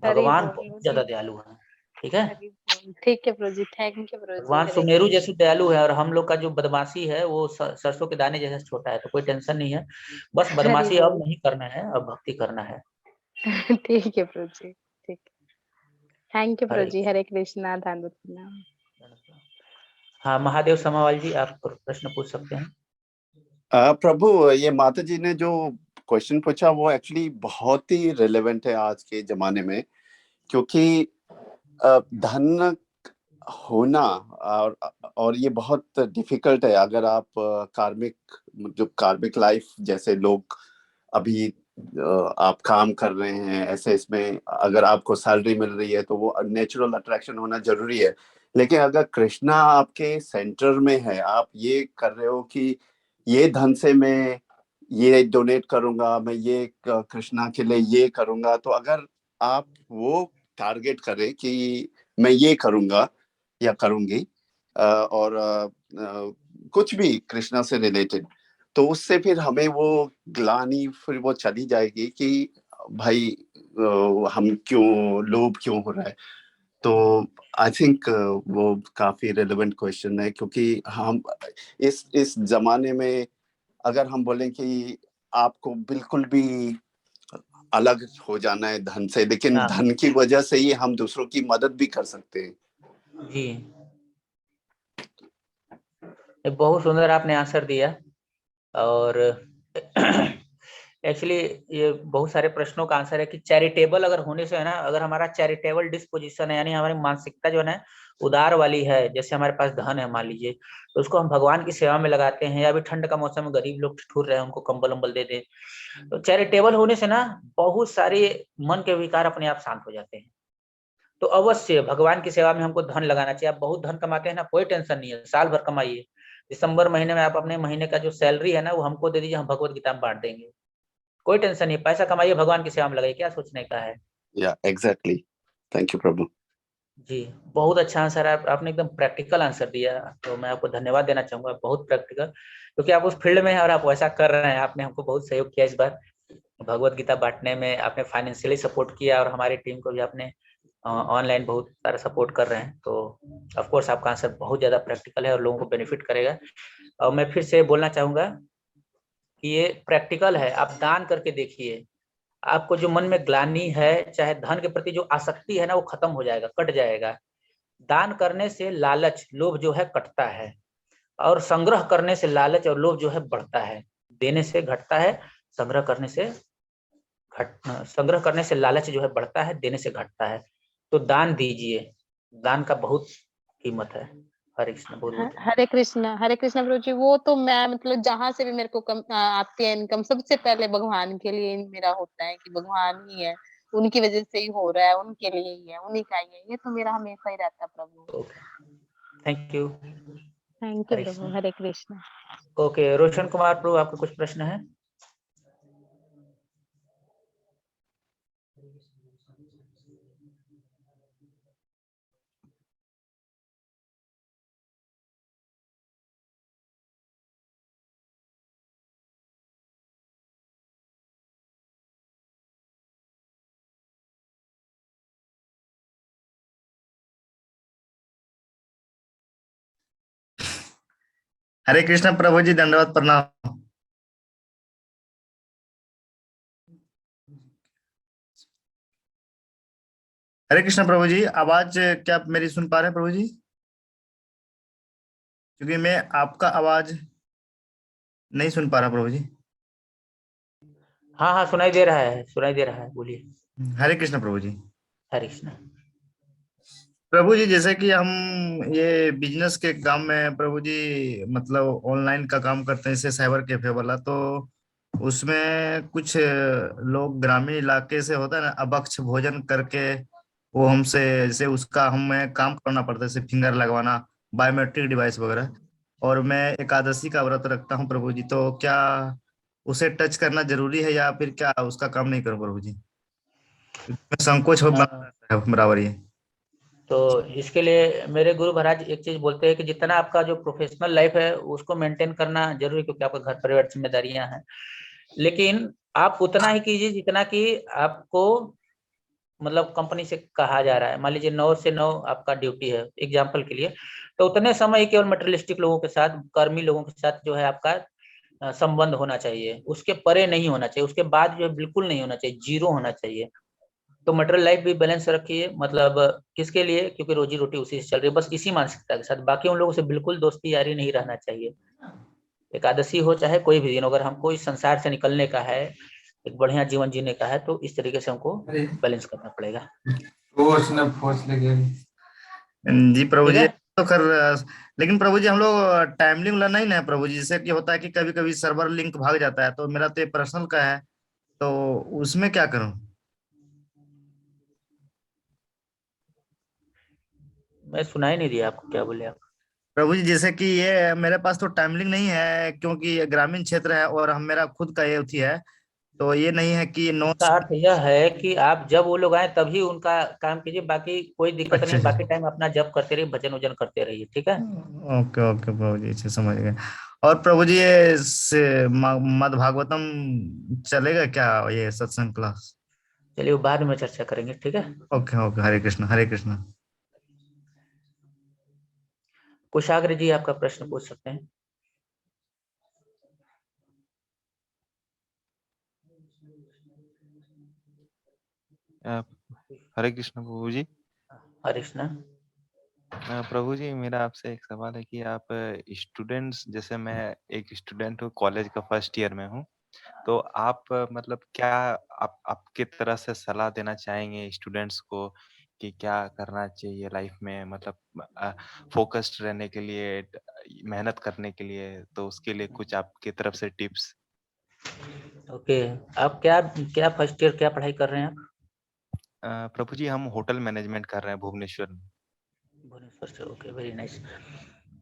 हरी भगवान बोल, बहुत ज्यादा दयालु है, ठीक है। हरी बोल। ठीक है प्रभु जी, थैंक यू प्रभु जी, भगवान हरे सुमेरु कृष्ण। जैसे दयालु है, और हम लोग का जो बदमाशी है वो सरसों के दाने जैसे छोटा है, तो कोई टेंशन नहीं है, बस हरी बदमाशी अब बोल। नहीं करना है, अब भक्ति करना है। ठीक है प्रभु जी, ठीक है, थैंक यू प्रभु हरे जी, हरे कृष्णा, धन्यवाद प्रणाम। हाँ, महादेव समावाल जी, आप प्रश्न पूछ सकते हैं। प्रभु, ये माता जी ने जो क्वेश्चन पूछा वो एक्चुअली बहुत ही रिलेवेंट है आज के जमाने में, क्योंकि धन होना और ये बहुत डिफिकल्ट है। अगर आप कार्मिक लाइफ जैसे लोग अभी आप काम कर रहे हैं ऐसे, इसमें अगर आपको सैलरी मिल रही है तो वो नेचुरल अट्रैक्शन होना जरूरी है, लेकिन अगर कृष्णा आपके सेंटर में है, आप ये कर रहे हो कि ये धन से मैं ये डोनेट करूंगा, मैं ये कृष्णा के लिए ये करूंगा, तो अगर आप वो टारगेट करें कि मैं ये करूंगा या करूंगी और कुछ भी कृष्णा से रिलेटेड, तो उससे फिर हमें वो ग्लानि फिर वो चली जाएगी कि भाई हम क्यों, लोभ क्यों हो रहा है। तो आई थिंक वो काफी रेलेवेंट क्वेश्चन है, क्योंकि हम इस जमाने में अगर हम बोलें कि आपको बिल्कुल भी अलग हो जाना है धन से, लेकिन हाँ धन की वजह से ही हम दूसरों की मदद भी कर सकते हैं। जी, ये बहुत सुंदर आपने आंसर दिया, और एक्चुअली ये बहुत सारे प्रश्नों का आंसर है कि चैरिटेबल अगर होने से है ना, अगर हमारा चैरिटेबल डिस्पोजिशन है, यानी हमारी मानसिकता जो है ना उदार वाली है, जैसे हमारे पास धन है मान लीजिए, तो उसको हम भगवान की सेवा में लगाते हैं, या अभी ठंड का मौसम में गरीब लोग ठुर रहे हैं उनको कंबल उम्बल दे दे, तो चैरिटेबल होने से ना बहुत सारे मन के विकार अपने आप शांत हो जाते हैं। तो अवश्य भगवान की सेवा में हमको धन लगाना चाहिए। आप बहुत धन कमाते हैं ना, कोई टेंशन नहीं है, साल भर कमाइए, दिसंबर महीने में आप अपने महीने का जो सैलरी है ना वो हमको दे दीजिए, हम भगवत गीता में बांट देंगे, कोई टेंशन नहीं, पैसा कमाइए, भगवान की सेवा में लगाइए, क्या सोचने का है। या एग्जैक्टली, थैंक यू प्रभु। जी, बहुत अच्छा आंसर है, आपने एकदम प्रैक्टिकल आंसर दिया, तो मैं आपको धन्यवाद देना चाहूँगा, बहुत प्रैक्टिकल, क्योंकि आप उस फील्ड में हैं और आप वैसा कर रहे हैं, आपने हमको बहुत सहयोग किया इस बार, भगवत गीता बाँटने में, आपने फाइनेंशियली सपोर्ट किया और हमारी टीम को भी आपने ऑनलाइन बहुत सारा सपोर्ट कर रहे हैं, तो ऑफ कोर्स आपका आंसर बहुत ज़्यादा प्रैक्टिकल है और लोगों को बेनिफिट करेगा। और मैं फिर से बोलना चाहूँगा कि ये प्रैक्टिकल है, आप दान करके देखिए, आपको जो मन में ग्लानि है, चाहे धन के प्रति जो आसक्ति है ना, वो खत्म हो जाएगा, कट जाएगा। दान करने से लालच, लोभ जो है कटता है, और संग्रह करने से लालच और लोभ जो है बढ़ता है। देने से घटता है, संग्रह करने से लालच जो है बढ़ता है, देने से घटता है। तो दान दीजिए, दान का बहुत कीमत है। हरे कृष्ण, बहुत हरे कृष्ण प्रभु जी। वो तो मैं मतलब जहाँ से भी मेरे को आती है इनकम, सबसे पहले भगवान के लिए मेरा होता है कि भगवान ही है, उनकी वजह से ही हो रहा है, उनके लिए ही है, उन्हीं का ही है, ये तो मेरा हमेशा ही रहता है प्रभु। Thank you. थैंक यू प्रभु। हरे कृष्ण। ओके, रोशन कुमार प्रभु, आपका कुछ प्रश्न है? हरे कृष्ण प्रभु जी, दंडवत प्रणाम। हरे कृष्ण प्रभु जी, आवाज क्या आप मेरी सुन पा रहे हैं प्रभु जी? क्योंकि मैं आपका आवाज नहीं सुन पा रहा प्रभु जी। हाँ हाँ, सुनाई दे रहा है, सुनाई दे रहा है, बोलिए। हरे कृष्ण प्रभु जी। हरे कृष्ण प्रभु जी, जैसे कि हम ये बिजनेस के काम में प्रभु जी मतलब ऑनलाइन का काम करते हैं, जैसे साइबर कैफे वाला, तो उसमें कुछ लोग ग्रामीण इलाके से होता है ना, अभक्ष भोजन करके वो हमसे, जैसे उसका हमें काम करना पड़ता है, जैसे फिंगर लगवाना, बायोमेट्रिक डिवाइस वगैरह। और मैं एकादशी का व्रत रखता हूँ प्रभु जी, तो क्या उसे टच करना जरूरी है या फिर क्या उसका काम नहीं करूँ प्रभु जी? मैं संकोच हो बना है बराबर ये। तो इसके लिए मेरे गुरु महाराज एक चीज बोलते हैं कि जितना आपका जो प्रोफेशनल लाइफ है उसको मेंटेन करना जरूरी है, क्योंकि आपका घर परिवार जिम्मेदारियां हैं, लेकिन आप उतना ही कीजिए जितना कि आपको मतलब कंपनी से कहा जा रहा है। मान लीजिए 9 से 9 आपका ड्यूटी है एग्जाम्पल के लिए, तो उतने समय ही केवल मटेरियलिस्टिक लोगों के साथ, कर्मी लोगों के साथ जो है आपका संबंध होना चाहिए, उसके परे नहीं होना चाहिए, उसके बाद जो है बिल्कुल नहीं होना चाहिए, जीरो होना चाहिए। तो मटेरियल लाइफ भी बैलेंस रखिए, मतलब किसके लिए, क्योंकि रोजी रोटी उसी से चल रही है, बस इसी मानसिकता के साथ, बाकी उन लोगों से बिल्कुल दोस्ती यारी नहीं रहना चाहिए। एकादशी हो चाहे कोई भी दिन, अगर हमको इस संसार से निकलने का है, एक बढ़िया जीवन जीने का है, तो इस तरीके से हमको बैलेंस करना पड़ेगा। जी प्रभु ठीक जी, है। तो खैर लेकिन प्रभु जी हम लोग टाइमली वाला नहीं ना प्रभु जी, जैसे कि होता है कि कभी कभी सर्वर लिंक भाग जाता है, तो मेरा तो ये पर्सनल का है, तो उसमें क्या करूं? मैं सुनाई नहीं दिया आपको, क्या बोले आप? प्रभु जी जैसे कि ये मेरे पास तो टाइमलिंग नहीं है, क्योंकि ये ग्रामीण क्षेत्र है और हम मेरा खुद का ये उथी है, तो ये नहीं है कि नो। इसका अर्थ यह है कि आप जब वो लोग आए तभी उनका काम कीजिए, बाकी कोई दिक्कत अच्छा नहीं, अच्छा। बाकी टाइम अपना जप करते रहिए, भजन वजन करते रहिए, ठीक है। ओके ओके प्रभु जी, अच्छा समझ गए। और प्रभु जी ये मद भागवतम चलेगा क्या, ये सत्संग क्लास? चलिए वो बाद में चर्चा करेंगे, ठीक है। ओके ओके, हरे कृष्ण हरे कृष्ण। कुशाग्र जी आपका प्रश्न पूछ सकते हैं। हरे कृष्ण प्रभु जी। हरे कृष्ण। प्रभु जी, मेरा आपसे एक सवाल है कि आप स्टूडेंट्स, जैसे मैं एक स्टूडेंट हूँ, कॉलेज का फर्स्ट ईयर में हूँ, तो आप मतलब क्या आप आपके तरह से सलाह देना चाहेंगे स्टूडेंट्स को कि क्या करना चाहिए लाइफ में, मतलब फोकस्ड रहने के लिए, मेहनत करने के लिए, तो उसके लिए कुछ आपकी तरफ से टिप्स। ओके, आप क्या क्या फर्स्ट ईयर क्या पढ़ाई कर रहे हैं आप? प्रभु जी, हम होटल मैनेजमेंट कर रहे हैं भुवनेश्वर में। भुवनेश्वर से, ओके, वेरी नाइस।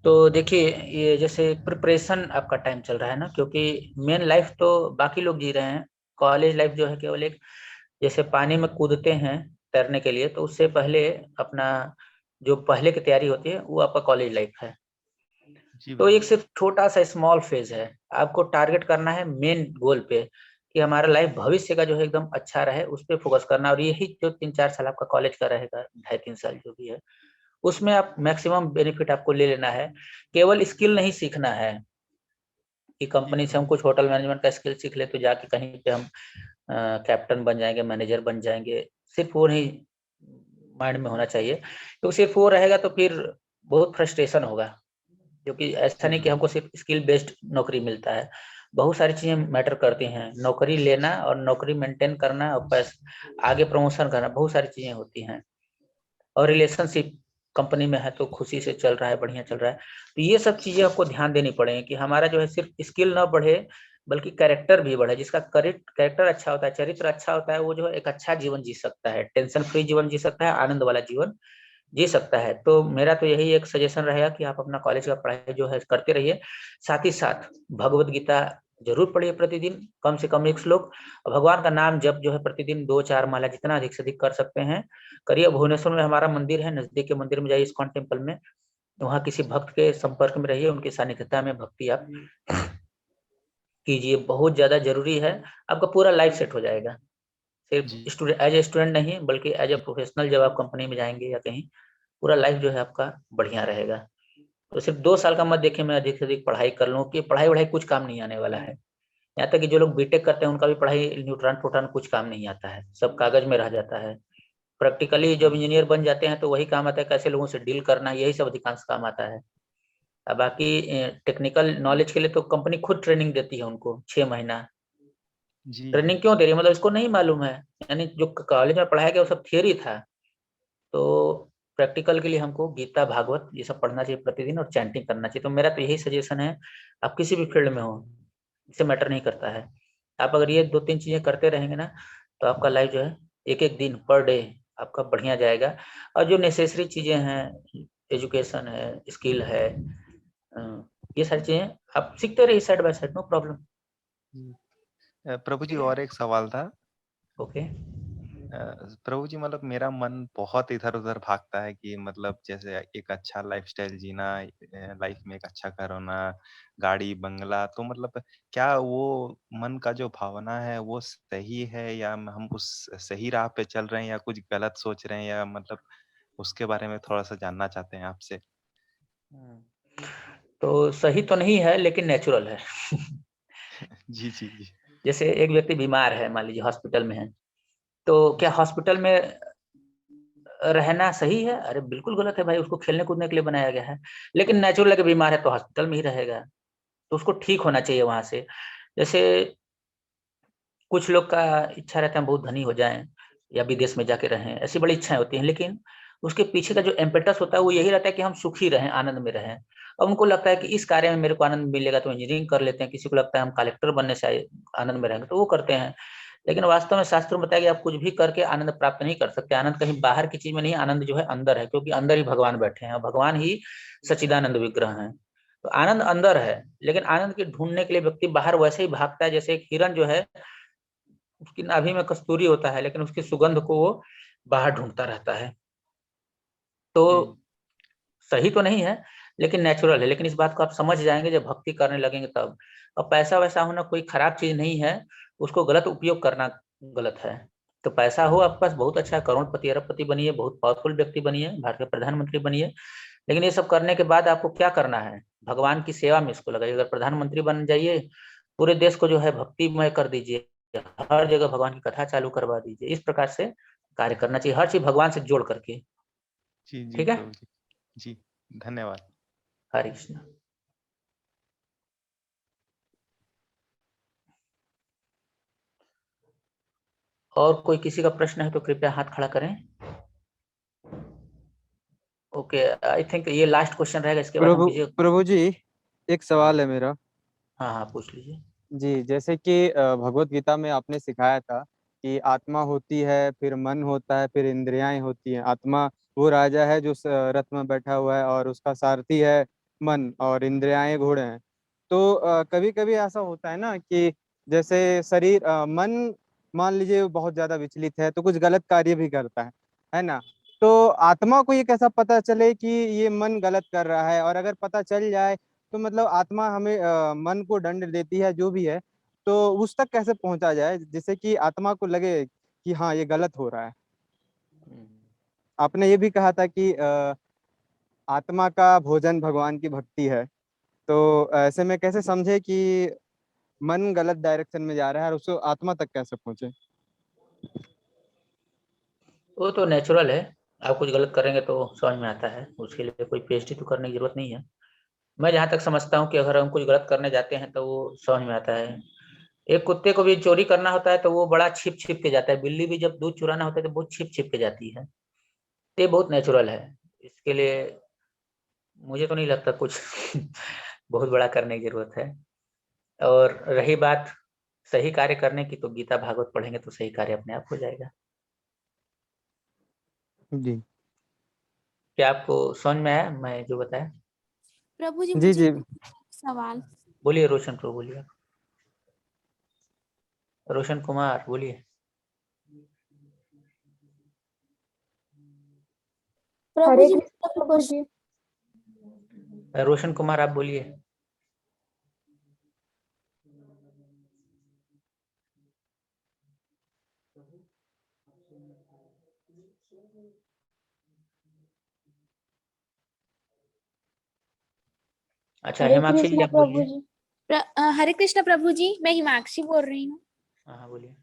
तो देखिए, ये जैसे प्रिपरेशन आपका टाइम चल रहा है ना, क्योंकि मेन लाइफ तो बाकी लोग जी रहे हैं, कॉलेज लाइफ जो है केवल एक जैसे पानी में कूदते हैं तैरने के लिए, तो उससे पहले अपना जो पहले की तैयारी होती है वो आपका कॉलेज लाइफ है। जी तो एक भैया। सिर्फ छोटा सा स्मॉल फेज है, आपको टारगेट करना है मेन गोल पे कि हमारा लाइफ भविष्य का जो है एकदम अच्छा रहे, उस पर फोकस करना। और यही जो 3-4 साल आपका कॉलेज का रहेगा, 2.5-3 साल जो भी है, उसमें आप मैक्सिमम बेनिफिट आपको ले लेना है। केवल स्किल नहीं सीखना है कि कंपनी से हम कुछ होटल मैनेजमेंट का स्किल सीख ले तो जाके कहीं पे हम कैप्टन बन जाएंगे, मैनेजर बन जाएंगे। सिर्फ वो नहीं माइंड में होना चाहिए, क्योंकि सिर्फ वो रहेगा तो फिर बहुत फ्रस्ट्रेशन होगा। क्योंकि ऐसा जी नहीं कि भैया। हमको सिर्फ स्किल बेस्ड नौकरी मिलता है, बहुत सारी चीजें मैटर करती हैं। नौकरी लेना और नौकरी मेंटेन करना और पैसा आगे प्रमोशन करना, बहुत सारी चीजें होती हैं। और रिलेशनशिप कंपनी में है तो खुशी से चल रहा है, बढ़िया चल रहा है, तो ये सब चीजें आपको ध्यान देनी पड़ेगी कि हमारा जो है सिर्फ स्किल ना बढ़े बल्कि कैरेक्टर भी बढ़े। जिसका कैरेक्टर अच्छा होता है, चरित्र अच्छा होता है, वो जो है एक अच्छा जीवन जी सकता है, टेंशन फ्री जीवन जी सकता है, आनंद वाला जीवन जी सकता है। तो मेरा तो यही एक सजेशन रहेगा कि आप अपना कॉलेज का पढ़ाई जो है करते रहिए, साथ ही साथ भगवत गीता जरूर पढ़िए प्रतिदिन, कम से कम 1 श्लोक। भगवान का नाम जप जो है प्रतिदिन 2-4 माला जितना अधिक से अधिक कर सकते हैं करिए। भुवनेश्वर में हमारा मंदिर है, नजदीक के मंदिर में जाइए, इस्कॉन टेम्पल में, वहाँ किसी भक्त के संपर्क में रहिए, उनकी सानिध्यता में भक्ति आप कीजिए, बहुत ज्यादा जरूरी है। आपका पूरा लाइफ सेट हो जाएगा, सिर्फ जी स्टूडेंट एज ए स्टूडेंट नहीं बल्कि एज ए प्रोफेशनल जब आप कंपनी में जाएंगे या कहीं, पूरा लाइफ जो है आपका बढ़िया रहेगा। तो सिर्फ 2 साल का मत देखिए मैं अधिक से अधिक पढ़ाई कर लूँ, कि पढ़ाई वढ़ाई कुछ काम नहीं आने वाला है। यहाँ तक कि जो लोग बीटेक करते हैं उनका भी पढ़ाई न्यूट्रॉन प्रोटॉन कुछ काम नहीं आता है, सब कागज में रह जाता है। प्रैक्टिकली जब इंजीनियर बन जाते हैं तो वही काम आता है, कैसे लोगों से डील करना, यही सब अधिकांश काम आता है। अब बाकी टेक्निकल नॉलेज के लिए तो कंपनी खुद ट्रेनिंग देती है उनको 6 महीना। जी ट्रेनिंग क्यों दे रही है, मतलब इसको नहीं मालूम है, यानी जो कॉलेज में पढ़ाया गया वो सब थियरी था। तो प्रैक्टिकल के लिए हमको गीता भागवत ये सब पढ़ना चाहिए प्रतिदिन, और चैंटिंग करना चाहिए। तो मेरा तो यही सजेशन है, आप किसी भी फील्ड में हो, इससे मैटर नहीं करता है। आप अगर ये 2-3 चीजें करते रहेंगे ना, तो आपका लाइफ जो है एक एक दिन पर डे आपका बढ़िया जाएगा। और जो नेसेसरी चीजें हैं, एजुकेशन है, स्किल है, ये सारी चीजें आप सीखते रहिए side by side, no problem. प्रभु जी और एक सवाल था। ओके। प्रभु जी मतलब मेरा मन बहुत इधर-उधर भागता है कि मतलब जैसे एक अच्छा लाइफ़स्टाइल जीना, लाइफ़ में एक अच्छा घर होना, गाड़ी, बंगला, तो मतलब क्या वो मन का जो भावना है वो सही है या हम उस सही राह पे चल रहे हैं या कुछ गलत सोच रहे हैं, या मतलब उसके बारे में थोड़ा-सा जानना चाहते हैं आपसे? तो सही तो नहीं है लेकिन नेचुरल है। जी, जी, जी। जैसे एक व्यक्ति बीमार है, मान लीजिए हॉस्पिटल में है, तो क्या हॉस्पिटल में रहना सही है? अरे बिल्कुल गलत है भाई, उसको खेलने कूदने के लिए बनाया गया है। लेकिन नेचुरल है कि बीमार है तो हॉस्पिटल में ही रहेगा, तो उसको ठीक होना चाहिए वहाँ से। जैसे कुछ लोग का इच्छा रहता है बहुत धनी हो जाएँ या विदेश में जाके रहें, ऐसी बड़ी इच्छाएँ होती हैं, लेकिन उसके पीछे का जो इम्पेटस होता है वो यही रहता है कि हम सुखी रहें, आनंद में रहें। अब उनको लगता है कि इस कार्य में मेरे को आनंद मिलेगा तो इंजीनियरिंग कर लेते हैं, किसी को लगता है हम कलेक्टर बनने से आनंद में रहेंगे तो वो करते हैं। लेकिन वास्तव में शास्त्रों में बताया कि आप कुछ भी करके आनंद प्राप्त नहीं कर सकते। आनंद कहीं बाहर की चीज में नहीं, आनंद जो है अंदर है, क्योंकि अंदर ही भगवान बैठे हैं और भगवान ही सच्चिदानंद विग्रह हैं। तो आनंद अंदर है, लेकिन आनंद के ढूंढने के लिए व्यक्ति बाहर वैसे ही भागता है जैसे एक हिरन जो है, उसकी नाभि में कस्तूरी होता है लेकिन उसकी सुगंध को वो बाहर ढूंढता रहता है। तो जी, सही तो नहीं है लेकिन नेचुरल है, लेकिन इस बात को आप समझ जाएंगे जब भक्ति करने लगेंगे तब। और पैसा वैसा होना कोई खराब चीज नहीं है, उसको गलत उपयोग करना गलत है। तो पैसा हो आपके पास बहुत अच्छा है, करोड़पति अरबपति बनिए, बहुत पावरफुल व्यक्ति बनिए, भारत के प्रधानमंत्री बनिए, लेकिन ये सब करने के बाद आपको क्या करना है, भगवान की सेवा में इसको लगाइए। अगर प्रधानमंत्री बन जाइए, पूरे देश को जो है भक्तिमय कर दीजिए, हर जगह भगवान की कथा चालू करवा दीजिए, इस प्रकार से कार्य करना चाहिए, हर चीज भगवान से जोड़ करके। जी, जी ठीक है, प्रभु जी। जी, धन्यवाद। हरे कृष्ण। और कोई किसी का प्रश्न है तो कृपया हाथ खड़ा करें। ओके, आई थिंक ये लास्ट क्वेश्चन रहेगा, इसके बाद हम प्रभु किसी। प्रभु जी, एक हाँ सवाल है मेरा। हाँ हाँ, पूछ लीजिए। जी, जैसे कि भगवत गीता में आपने सिखाया था कि आत्मा होती है, फिर मन होता है, फिर इंद्रियाएं होती हैं। आत्मा वो राजा है जो रथ में बैठा हुआ है और उसका सारथी है मन, और इंद्रियाएं घोड़े हैं। तो कभी कभी ऐसा होता है ना कि जैसे शरीर मन मान लीजिए बहुत ज्यादा विचलित है तो कुछ गलत कार्य भी करता है। है ना। तो आत्मा को ये कैसा पता चले कि ये मन गलत कर रहा है, और अगर पता चल जाए तो मतलब आत्मा हमें मन को दंड देती है जो भी है, तो उस तक कैसे पहुंचा जाए जिससे कि आत्मा को लगे कि हाँ ये गलत हो रहा है। आपने ये भी कहा था कि आत्मा का भोजन भगवान की भक्ति है, तो ऐसे में कैसे समझे कि मन गलत डायरेक्शन में जा रहा है और उसको आत्मा तक कैसे पहुंचे। वो तो नेचुरल है, आप कुछ गलत करेंगे तो समझ में आता है, उसके लिए कोई पीएचडी तो करने की जरूरत नहीं है। मैं जहाँ तक समझता हूँ कि अगर हम कुछ गलत करने जाते हैं तो वो समझ में आता है। एक कुत्ते को भी चोरी करना होता है तो वो बड़ा छिप छिप के जाता है, बिल्ली भी जब दूध चुराना होता है तो बहुत छिप छिप के जाती है। ये बहुत नेचुरल है, इसके लिए मुझे तो नहीं लगता कुछ बहुत बड़ा करने की जरूरत है। और रही बात सही कार्य करने की, तो गीता भागवत पढ़ेंगे तो सही कार्य अपने आप हो जाएगा। जी क्या आपको समझ में आया मैं जो बताया? प्रभु जी जी मुझे जी। सवाल। बोलिए रोशन प्रभु, बोलिए रोशन कुमार, बोलिए। प्रभु हरे जी कृष्ण प्रभु जी। रोशन कुमार आप बोलिए। अच्छा हरे हिमाक्षी जी कृष्ण आप प्रभु बोलिए। जी। हरे कृष्ण प्रभु जी, मैं हिमाक्षी बोल रही हूँ। हाँ बोलिए।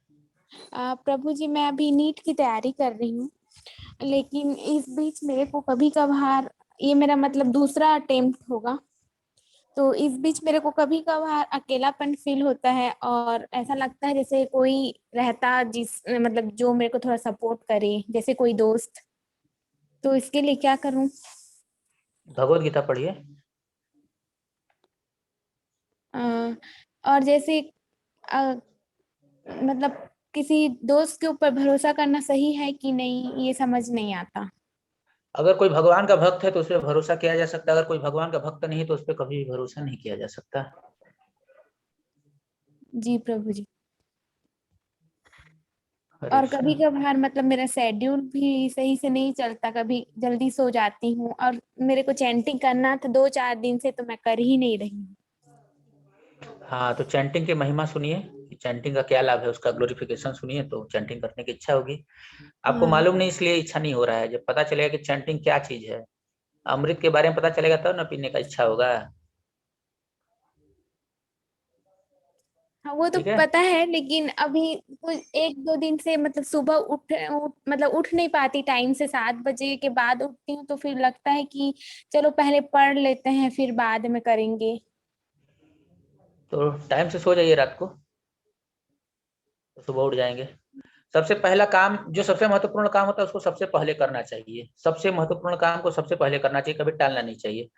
प्रभु जी मैं अभी नीट की तैयारी कर रही हूँ, लेकिन इस बीच मेरे को कभी कभार, ये मेरा मतलब दूसरा अटेम्प्ट होगा, तो इस बीच मेरे को कभी कभार अकेलापन फील होता है और ऐसा लगता है जैसे कोई रहता जिस मतलब जो मेरे को थोड़ा सपोर्ट करे, जैसे कोई दोस्त। तो इसके लिए क्या करूँ? भगवत गीता पढ़िए। और जैसे अ, मतलब किसी दोस्त के ऊपर भरोसा करना सही है कि नहीं, ये समझ नहीं आता। अगर कोई भगवान का भक्त है तो उस पर भरोसा किया जा सकता है, अगर कोई भगवान का भक्त नहीं है तो उस पर कभी भी भरोसा नहीं किया जा सकता। जी प्रभु जी। हरे और कृष्णा। कभी कभार मतलब मेरा शेड्यूल भी सही से नहीं चलता, कभी जल्दी सो जाती हूँ, और मेरे को चैंटिंग करना था 2-4 दिन से, तो मैं कर ही नहीं रही हूँ। हाँ तो चैंटिंग की महिमा सुनिए कि चैंटिंग का क्या लाभ है, उसका ग्लोरिफिकेशन सुनिए तो चैंटिंग करने की इच्छा होगी। आपको हाँ मालूम नहीं इसलिए इच्छा नहीं हो रहा है, जब पता चलेगा कि चैंटिंग क्या चीज है, अमृत के बारे में पता चलेगा तब ना पीने का इच्छा होगा। हाँ, वो तो ठीक है। पता है, लेकिन अभी कुछ 1-2 दिन से मतलब सुबह मतलब उठ नहीं पाती टाइम से, 7 बजे के बाद उठती हूँ, तो फिर लगता है कि चलो पहले पढ़ लेते हैं फिर बाद में करेंगे। तो टाइम से सो जाइए रात को, तो सुबह उठ जाएंगे। सबसे पहला काम, जो सबसे महत्वपूर्ण काम होता है उसको सबसे पहले करना चाहिए। सबसे महत्वपूर्ण काम को सबसे पहले करना चाहिए, कभी टालना नहीं चाहिए।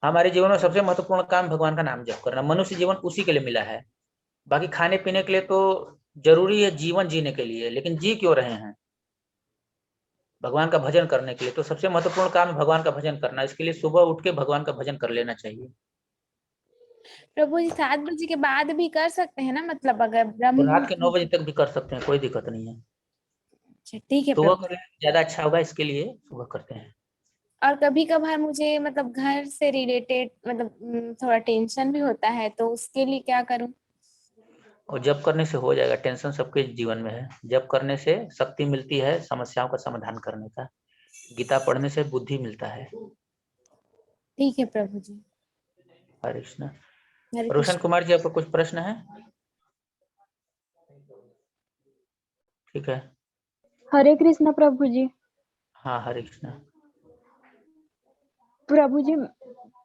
हमारे जीवन में सबसे महत्वपूर्ण काम भगवान का नाम जप करना। मनुष्य जीवन उसी के लिए मिला है, बाकी खाने पीने के लिए तो जरूरी है जीवन जीने के लिए, लेकिन जी क्यों रहे हैं? भगवान का भजन करने के लिए। तो सबसे महत्वपूर्ण काम है भगवान का भजन करना, इसके लिए सुबह उठ के भगवान का भजन कर लेना चाहिए। प्रभु जी 7 बजे के बाद भी कर सकते हैं ना, मतलब अगर तो ब्रह्म रात के 9 मुहूर्त? बजे तक भी कर सकते हैं, कोई दिक्कत नहीं है। अच्छा ठीक है सुबह प्रभु। करें ज्यादा अच्छा होगा, इसके लिए सुबह करते हैं। और कभी कभार मुझे मतलब घर से रिलेटेड मतलब थोड़ा टेंशन भी होता है, तो उसके लिए क्या करूं? और जप करने से हो जाएगा, टेंशन सबके जीवन में है। जप करने से शक्ति मिलती है समस्याओं का समाधान करने का। गीता पढ़ने से बुद्धि मिलता है। ठीक है प्रभु जी। हरे कृष्ण। हरे रोशन कृष्ण। कुमार जी आपको कुछ प्रश्न है? ठीक है। हरे कृष्ण प्रभु जी। हाँ हरे कृष्ण। प्रभु जी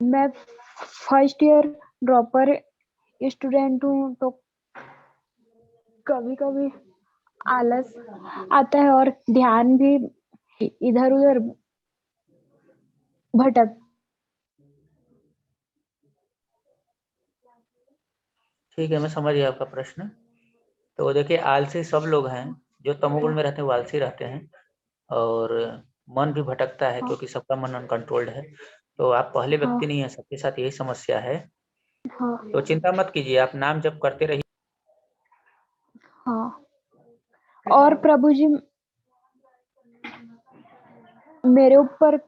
मैं फर्स्ट ईयर ड्रॉपर स्टूडेंट हूँ, तो कभी कभी आलस आता है और ध्यान भी इधर उधर भटक। ठीक है, मैं समझ गया आपका प्रश्न। तो देखिए आलसी सब लोग हैं, जो तमोगुण में रहते हैं वो आलसी रहते हैं, और मन भी भटकता है हाँ क्योंकि सबका मन अनकंट्रोल्ड है। तो आप पहले हाँ व्यक्ति नहीं है, सबके साथ यही समस्या है। हाँ तो चिंता मत कीजिए, आप नाम जप करते रहिए। हाँ। और प्रभु जी मेरे ऊपर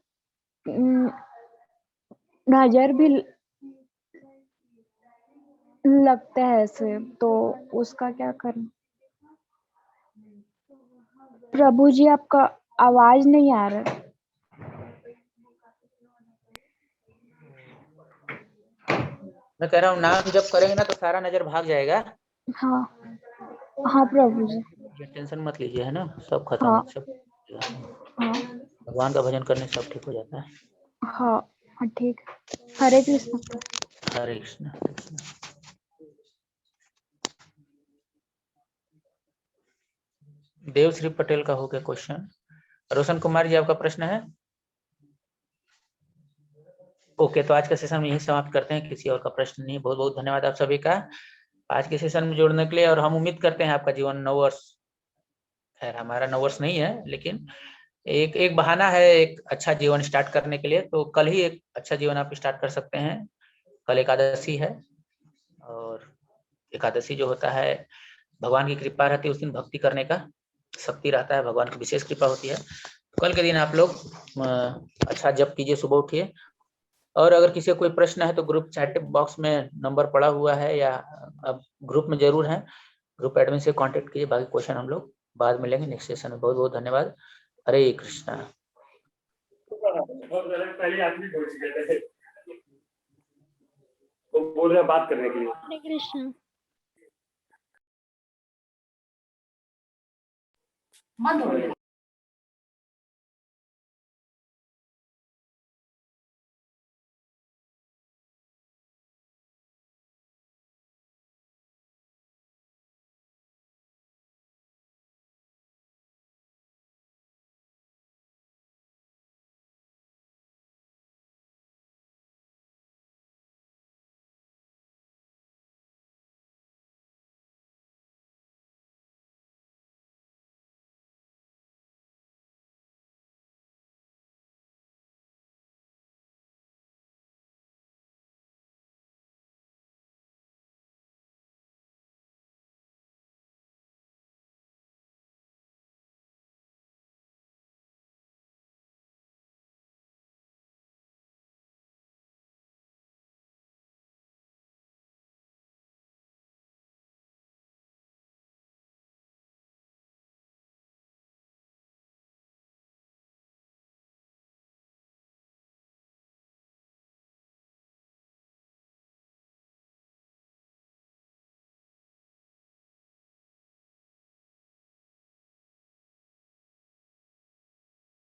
नजर भी लगता है ऐसे, तो उसका क्या करूं? प्रभु जी आपका आवाज नहीं आ रहा। मैं कह रहा हूँ नाम जब करेंगे ना तो सारा नजर भाग जाएगा। हाँ हाँ प्रभु जी। ये टेंशन मत लीजिए, है ना, सब खत्म हाँ हो सब। हाँ भगवान का भजन करने से सब ठीक हो जाता है। हाँ हाँ ठीक। हरे कृष्ण। हरे कृष्ण हरे कृष्ण। देवश्री पटेल का हो गया क्वेश्चन। रोशन कुमार जी आपका प्रश्न है? ओके, तो आज का सेशन में यही समाप्त करते हैं, किसी और का प्रश्न नहीं। बहुत बहुत धन्यवाद आप सभी का आज के सेशन में जुड़ने के लिए, और हम उम्मीद करते हैं आपका जीवन 9 वर्ष, खैर हमारा 9 वर्ष नहीं है, लेकिन एक बहाना है एक अच्छा जीवन स्टार्ट करने के लिए। तो कल ही एक अच्छा जीवन आप स्टार्ट कर सकते हैं। कल एकादशी है, और एकादशी जो होता है भगवान की कृपा रहती है, उस दिन भक्ति करने का शक्ति रहता है, भगवान की विशेष कृपा होती है। कल के दिन आप लोग अच्छा जप कीजिए, सुबह उठिए। और अगर किसी को कोई प्रश्न है तो ग्रुप चैट बॉक्स में नंबर पड़ा हुआ है, या अब ग्रुप में जरूर है, ग्रुप एडमिन से कांटेक्ट कीजिए। बाकी क्वेश्चन हम लोग बाद में लेंगे नेक्स्ट सेशन में। बहुत बहुत धन्यवाद। हरे कृष्णा। पहले आदमी बोल चुके थे, वो बोल रहे बात करने के लिए। हरे कृष्ण। बंद हो गया।